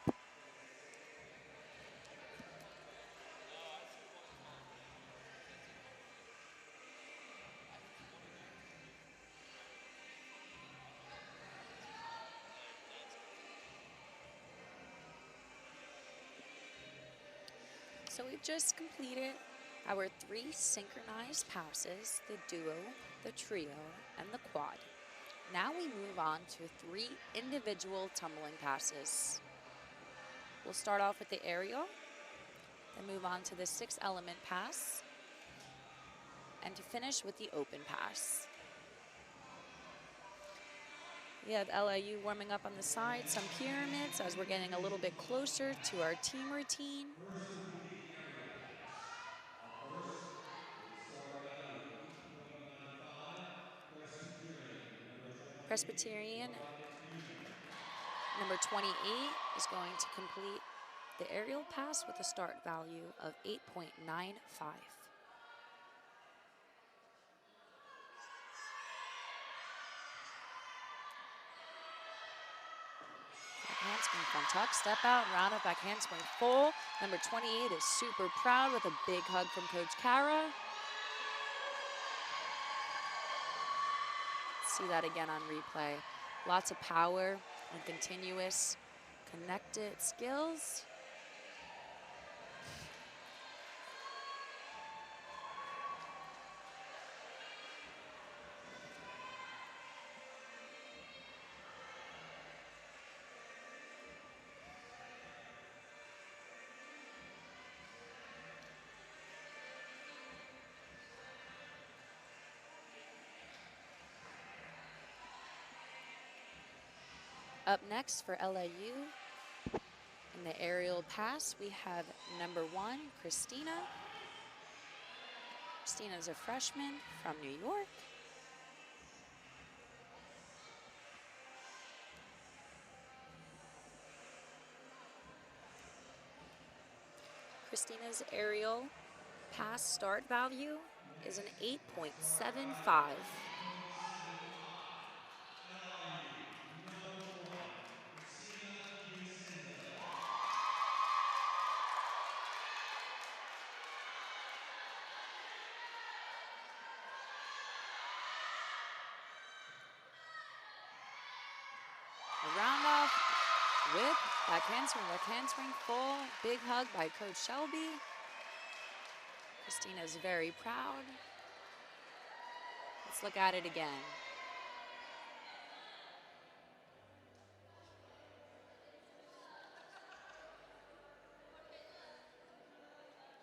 So we've just completed our 3 synchronized passes, the duo, the trio, and the quad. Now we move on to 3 individual tumbling passes. We'll start off with the aerial, then move on to the 6-element pass, and to finish with the open pass. We have LIU warming up on the side, some pyramids as we're getting a little bit closer to our team routine. First will be the aerial pass. Up first, with a start value of 8.95, Presbyterian. Presbyterian, number 28, is going to complete the aerial pass with a start value of 8.95. Handspring front tuck, step out, round up back handspring full. Number 28 is super proud with a big hug from Coach Kara. See that again on replay. Lots of power and continuous connected skills. Up next for LIU, in the aerial pass, we have number 1, Christina. Christina's a freshman from New York. Christina's aerial pass start value is an 8.75. A round off with back handspring, full. Big hug by Coach Shelby. Christina is very proud. Let's look at it again.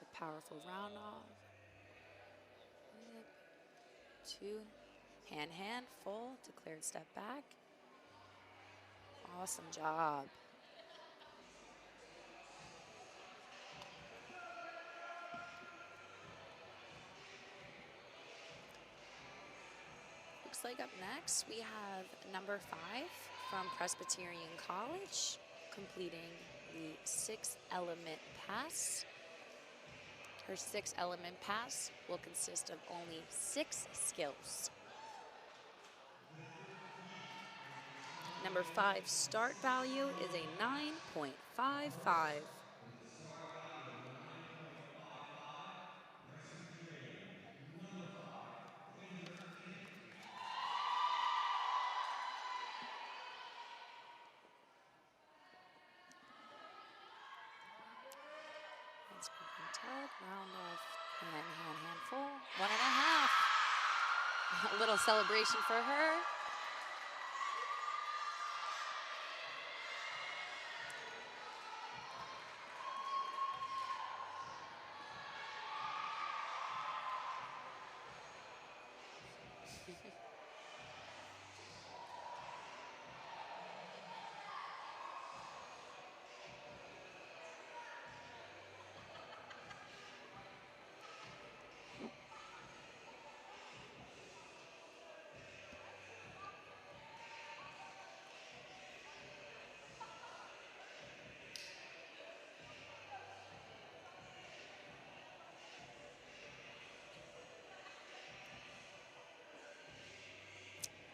A powerful round off. Two, hand, full, declared step back. Awesome job. Looks like up next we have number 5 from Presbyterian College, completing the 6-element pass. Her 6-element pass will consist of only 6 skills. Number 5 start value is a 9.55. With a start value of 9.55, Presbyterian, number 5, Taylor Kennedy. Round off, hand, full. 1.5. A little celebration for her.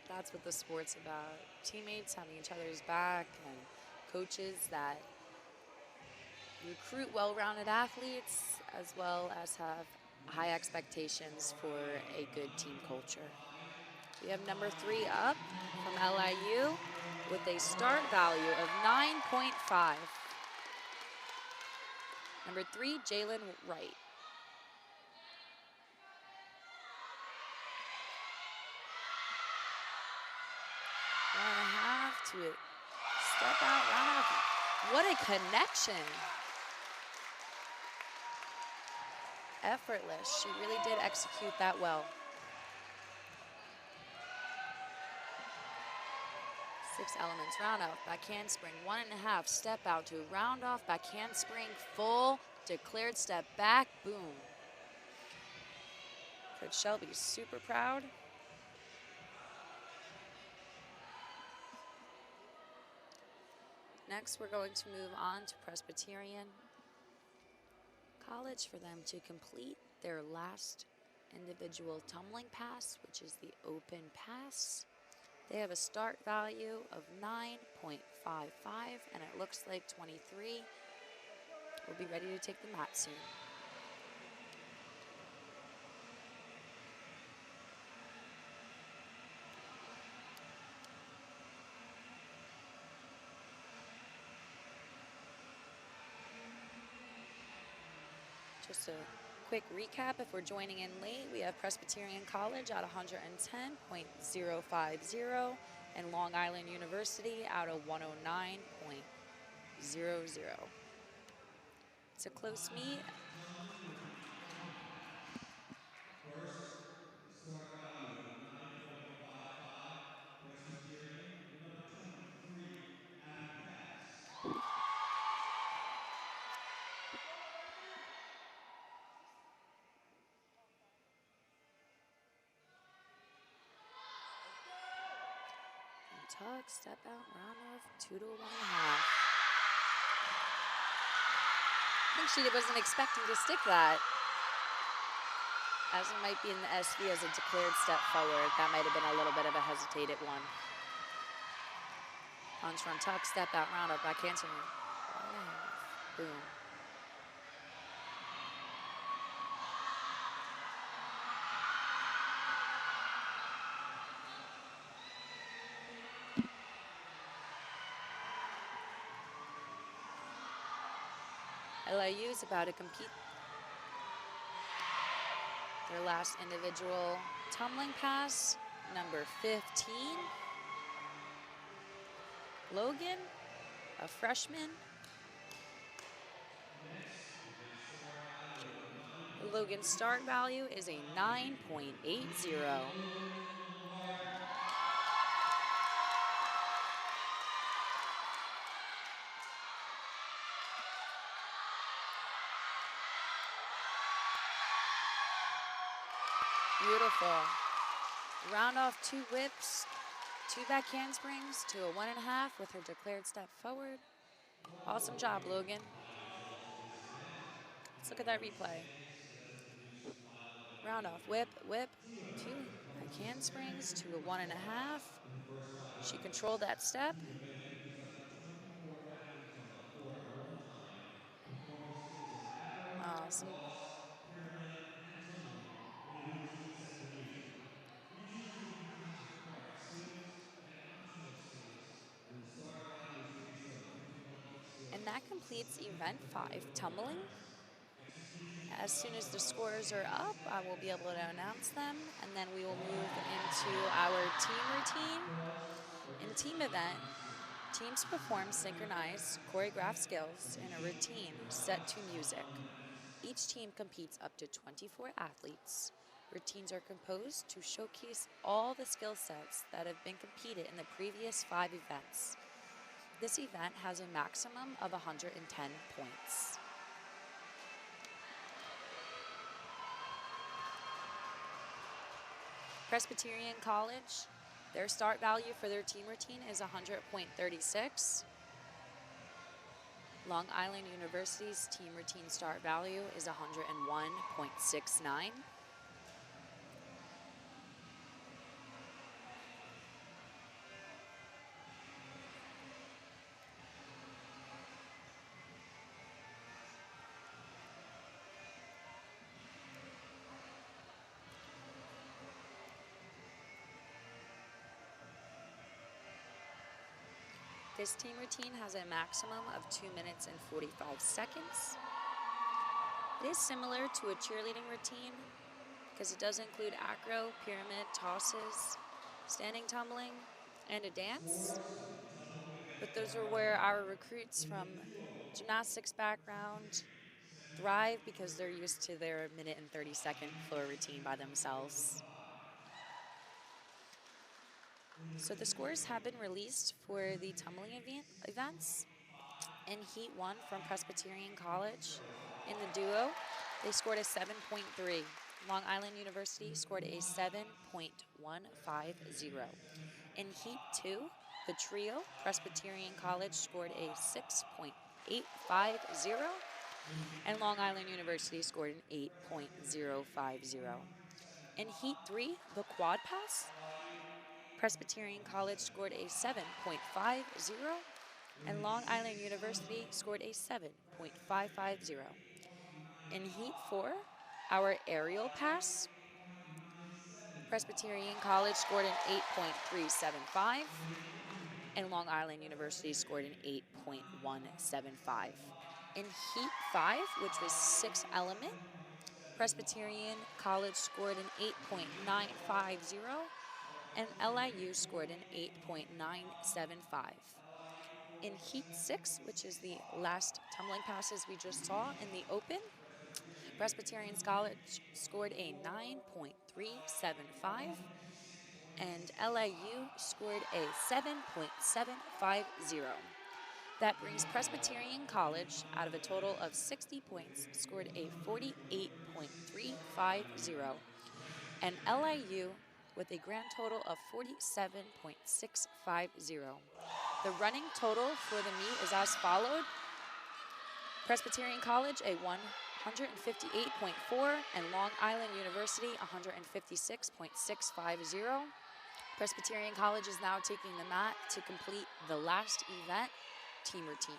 That's what the sport's about. Teammates having each other's back and coaches that recruit well-rounded athletes as well as have high expectations for a good team culture. We have number 3 up from LIU with a start value of 9.5. Number 3, Jalen Wright. To step out, round off. What a connection. Effortless. She really did execute that well. 6 elements, round off, back handspring, 1.5, step out to round off, back handspring, full, declared step back, boom. Coach Shelby's super proud. Next, we're going to move on to Presbyterian College for them to complete their last individual tumbling pass, which is the open pass. They have a start value of 9.55, and it looks like 23 will be ready to take the mat soon. Just a quick recap, if we're joining in late, we have Presbyterian College at 110.050 and Long Island University out of 109.00. It's a close meet. First, with a start value of 9.55, Presbyterian, number 23, Abby Cass. Tuck, step out, round off, 2 to 1.5. I think she wasn't expecting to stick that. As it might be in the SV as a declared step forward, that might have been a little bit of a hesitated one. Punch from tuck, step out, round up, back handspring. Boom. LIU is about to compete their last individual tumbling pass, number 15. Logan, a freshman. Logan's start value is a 9.80. Beautiful. Round off 2 whips, 2 back handsprings to a 1.5 with her declared step forward. Awesome job, Logan. Let's look at that replay. Round off, whip, whip, 2 back handsprings to a 1.5. She controlled that step. The event features up to 24 athletes on the floor at one time. Performing skills in acro, Awesome. cross, pyramid, and tumbling when the routine sets the music. Each of the team routines require skills and optional skills, and the start value is based on the difficulty of And skills. that completes event 5, Selected tumbling. requirements. Execution As must soon as the follow scores are standard up, I will be step-by-step able to announce routines. them, and then we will All move athletes into are our required to team complete routine. cross or In the just team back event, handspring. teams This is a perform very synchronized, fast choreographed event skills with a in a short routine set requirements to on music. all events. Each team competes up to 24 athletes. Routines are composed to showcase all the skill sets that have been competed in the previous 5 events. This event has a maximum of 110 points. Presbyterian College, their start value for their team routine is 100.36. Long Island University's team routine start value is 101.69. This team routine has a maximum of 2 minutes and 45 seconds. It is similar to a cheerleading routine because it does include acro, pyramid, tosses, standing tumbling, and a dance. Sports and tumbling event But those are where qualifier. our recruits In the from duo, gymnastics background Presbyterian, 7 thrive minutes because they're used to their minute and 30-second floor LIU, routine 7 by minutes themselves. 45. In the So the team scores have been event, released for the tumbling Presbyterian, events. 6.85. In Heat 1 from Presbyterian College, in the Girls duo, they scored a 7.3. Long Island University scored a 7.150. In Heat 2, the trio, Presbyterian College scored a 6.850, and Long Island University scored an 8.050. In Heat 3, the quad pass, Presbyterian College scored a 7.50, and Long Island University scored a 7.550. In Heat 4, our aerial pass, Presbyterian College scored an 8.375, and Long Island University scored an 8.175. In Heat 5, which was 6 element, Presbyterian College scored an 8.950, and LIU scored an 8.975. In Heat 6, which is the last tumbling passes we just saw in the open, Presbyterian College scored a 9.375, and LIU scored a 7.750. That brings Presbyterian College, out of a total of 60 points, scored a 48.350, and LIU with a grand total of 47.650. The running total for the meet is as followed. Presbyterian College, a 158.4, and Long Island University, 156.650. Presbyterian College is now taking the mat to complete the last event, team routine.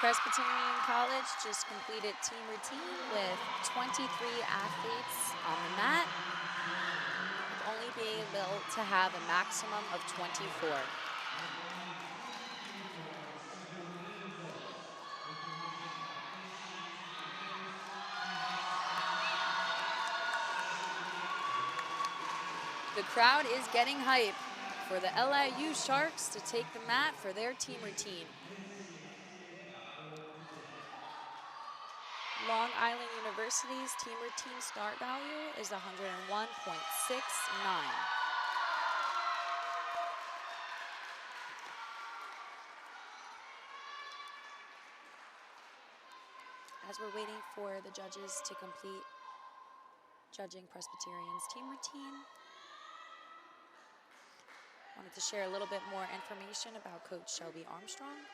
Presbyterian College just completed team routine with 23 athletes on the mat, with only being able to have a maximum of 24. The crowd is getting hype for the LIU Sharks to take the mat for their team routine. Long Island University's team routine start value is 101.69. As we're waiting for the judges to complete judging Presbyterian's team routine, wanted to share a little bit more information about Coach Shelby Armstrong.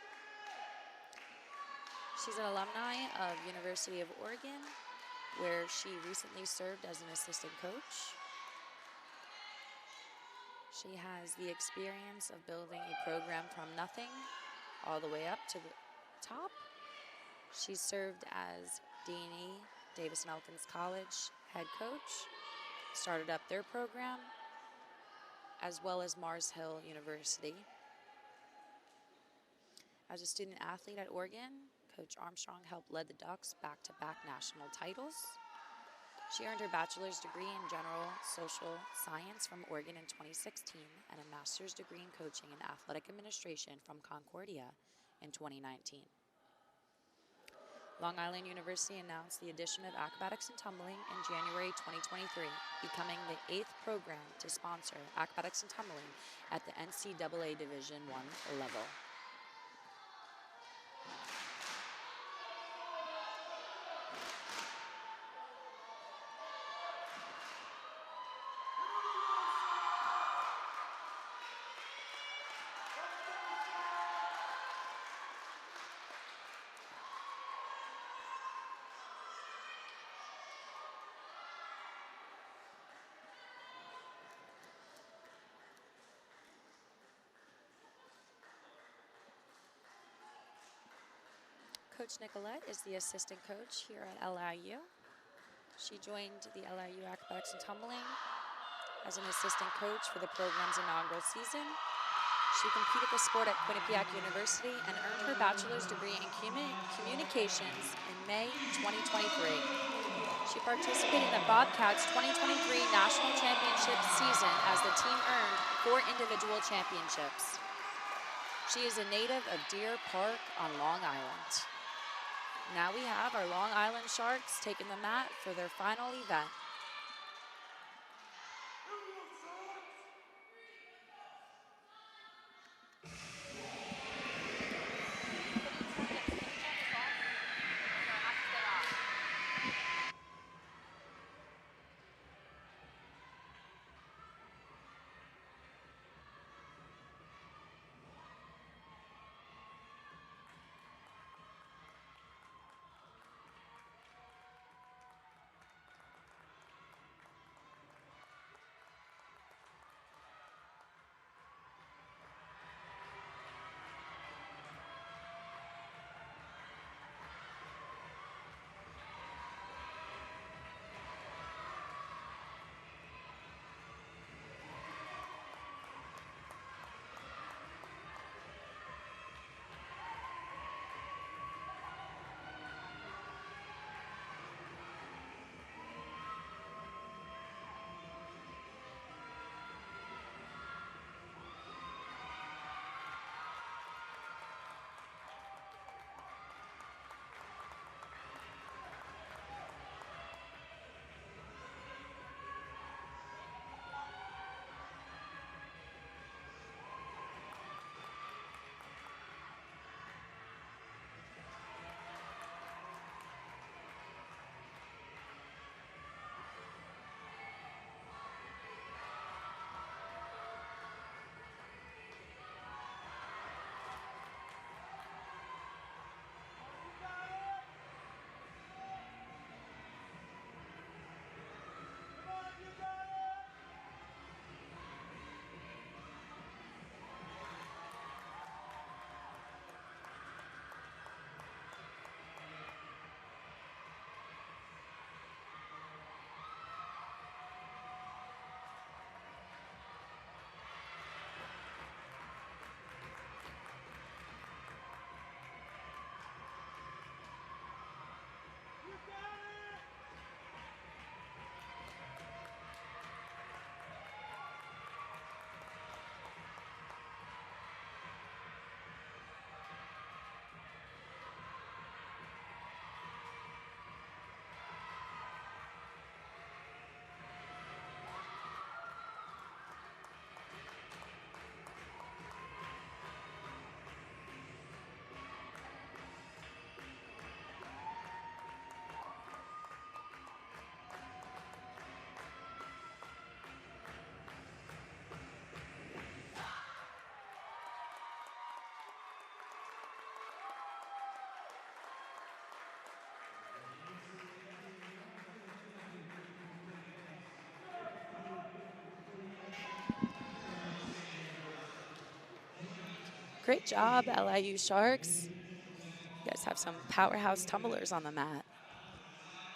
She's an alumni of University of Oregon, where she recently served as an assistant coach. She has the experience of building a program from nothing all the way up to the top. She served as Deanie Davis-Elkins College head coach, started up their program, as well as Mars Hill University. As a student athlete at Oregon, Coach Armstrong helped lead the Ducks back-to-back national titles. She earned her bachelor's degree in general social science from Oregon in 2016 and a master's degree in coaching and athletic administration from Concordia in 2019. Long Island University announced the addition of acrobatics and tumbling in January 2023, becoming the 8th program to sponsor acrobatics and tumbling at the NCAA Division I level. Coach Nicolette is the assistant coach here at LIU. She joined the LIU Acrobatics and Tumbling as an assistant coach for the program's inaugural season. She competed the sport at Quinnipiac University and earned her bachelor's degree in communications in May 2023. She participated in the Bobcats 2023 National Championship season as the team earned 4 individual championships. She is a native of Deer Park on Long Island. Now we have our Long Island Sharks taking the mat for their final event. Great job, LIU Sharks. You guys have some powerhouse tumblers on the mat.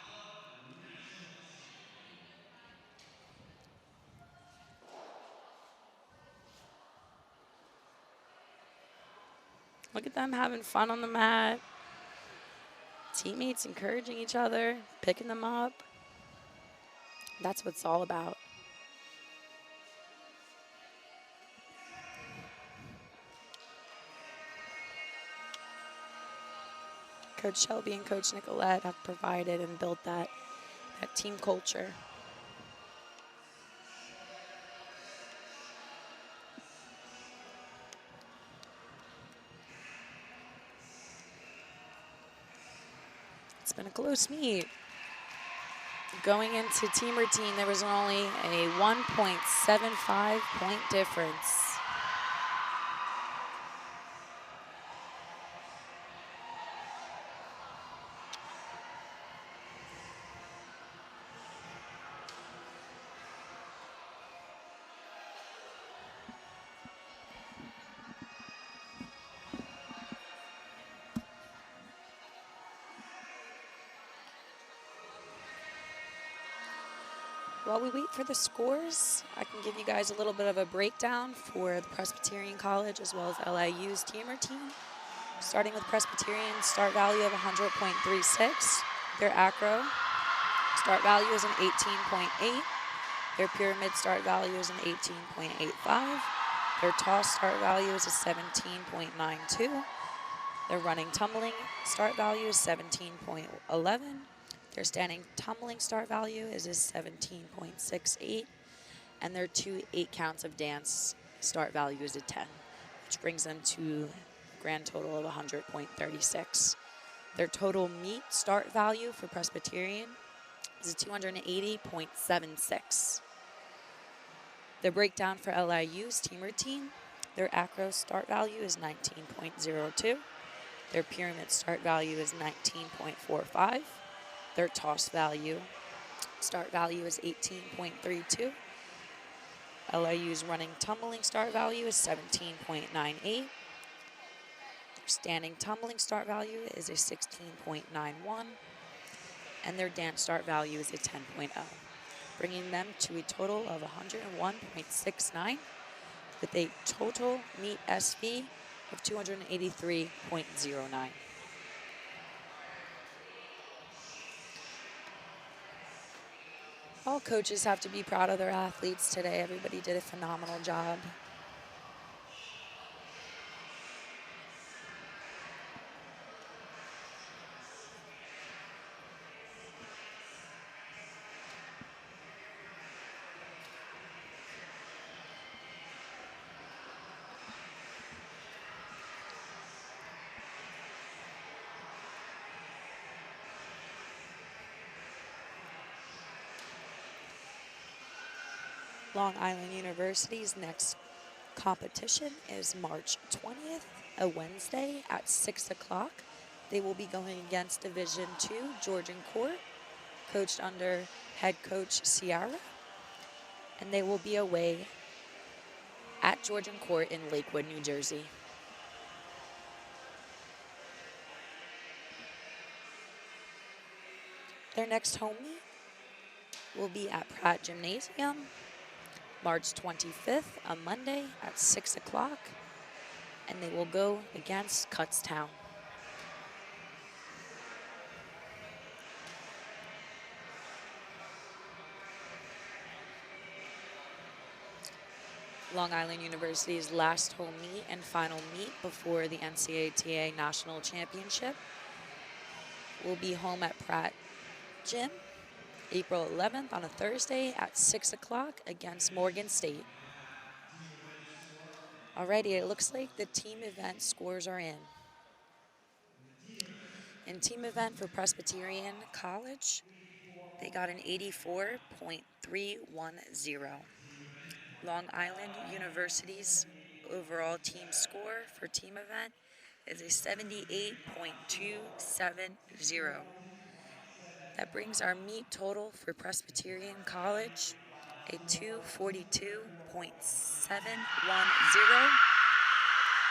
Foul for the tie of the national champion. Look at them having fun on the mat. Teammates encouraging each other, picking them up. That's what it's all about. Coach Shelby and Coach Nicolette have provided and built that team culture. It's been a close meet. Going into team routine, there was only a 1.75 point difference. While we wait for the scores, I can give you guys a little bit of a breakdown for the Presbyterian College as well as LIU's team routine. Starting with Presbyterian, start value of 100.36. Their acro start value is an 18.8. Their pyramid start value is an 18.85. Their toss start value is a 17.92. Their running tumbling start value is 17.11. Their standing tumbling start value is a 17.68, and their 2 8 counts of dance start value is a 10, which brings them to a grand total of 100.36. Their total meet start value for Presbyterian is a 280.76. The breakdown for LIU's team routine, their acro start value is 19.02. Their pyramid start value is 19.45. Their toss value, start value is 18.32. LIU's running tumbling start value is 17.98. Their standing tumbling start value is a 16.91. And their dance start value is a 10.0, bringing them to a total of 101.69 with a total meet SV of 283.09. All coaches have to be proud of their athletes today. Everybody did a phenomenal job. Long Island University's next competition is March 20th, a Wednesday at 6 o'clock. They will be going against Division II Georgian Court, coached under head coach Ciara, and they will be away at Georgian Court in Lakewood, New Jersey. Their next home meet will be at Pratt Gymnasium, March 25th, a Monday at 6 o'clock, and they will go against Kutztown. Long Island University's last home meet and final meet before the NCATA National Championship will be home at Pratt Gym, April 11th on a Thursday at 6 o'clock against Morgan State. Alrighty, it looks like the team event scores are in. In team event for Presbyterian College, they got an 84.310. Long Island University's overall team score for team event is a 78.270. That brings our meet total for Presbyterian College a 242.710.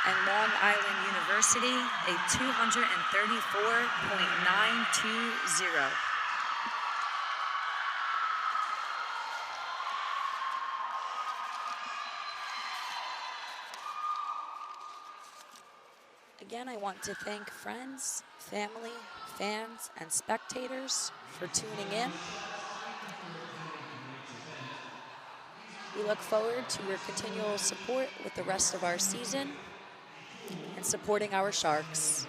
and Long Island University a 234.920. Again, I want to thank friends, family, fans, and spectators for tuning in. We look forward to your continual support with the rest of our season and supporting our Sharks.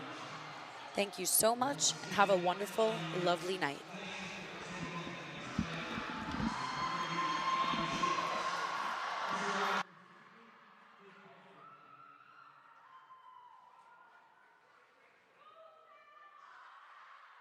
Thank you so much and have a wonderful, lovely night.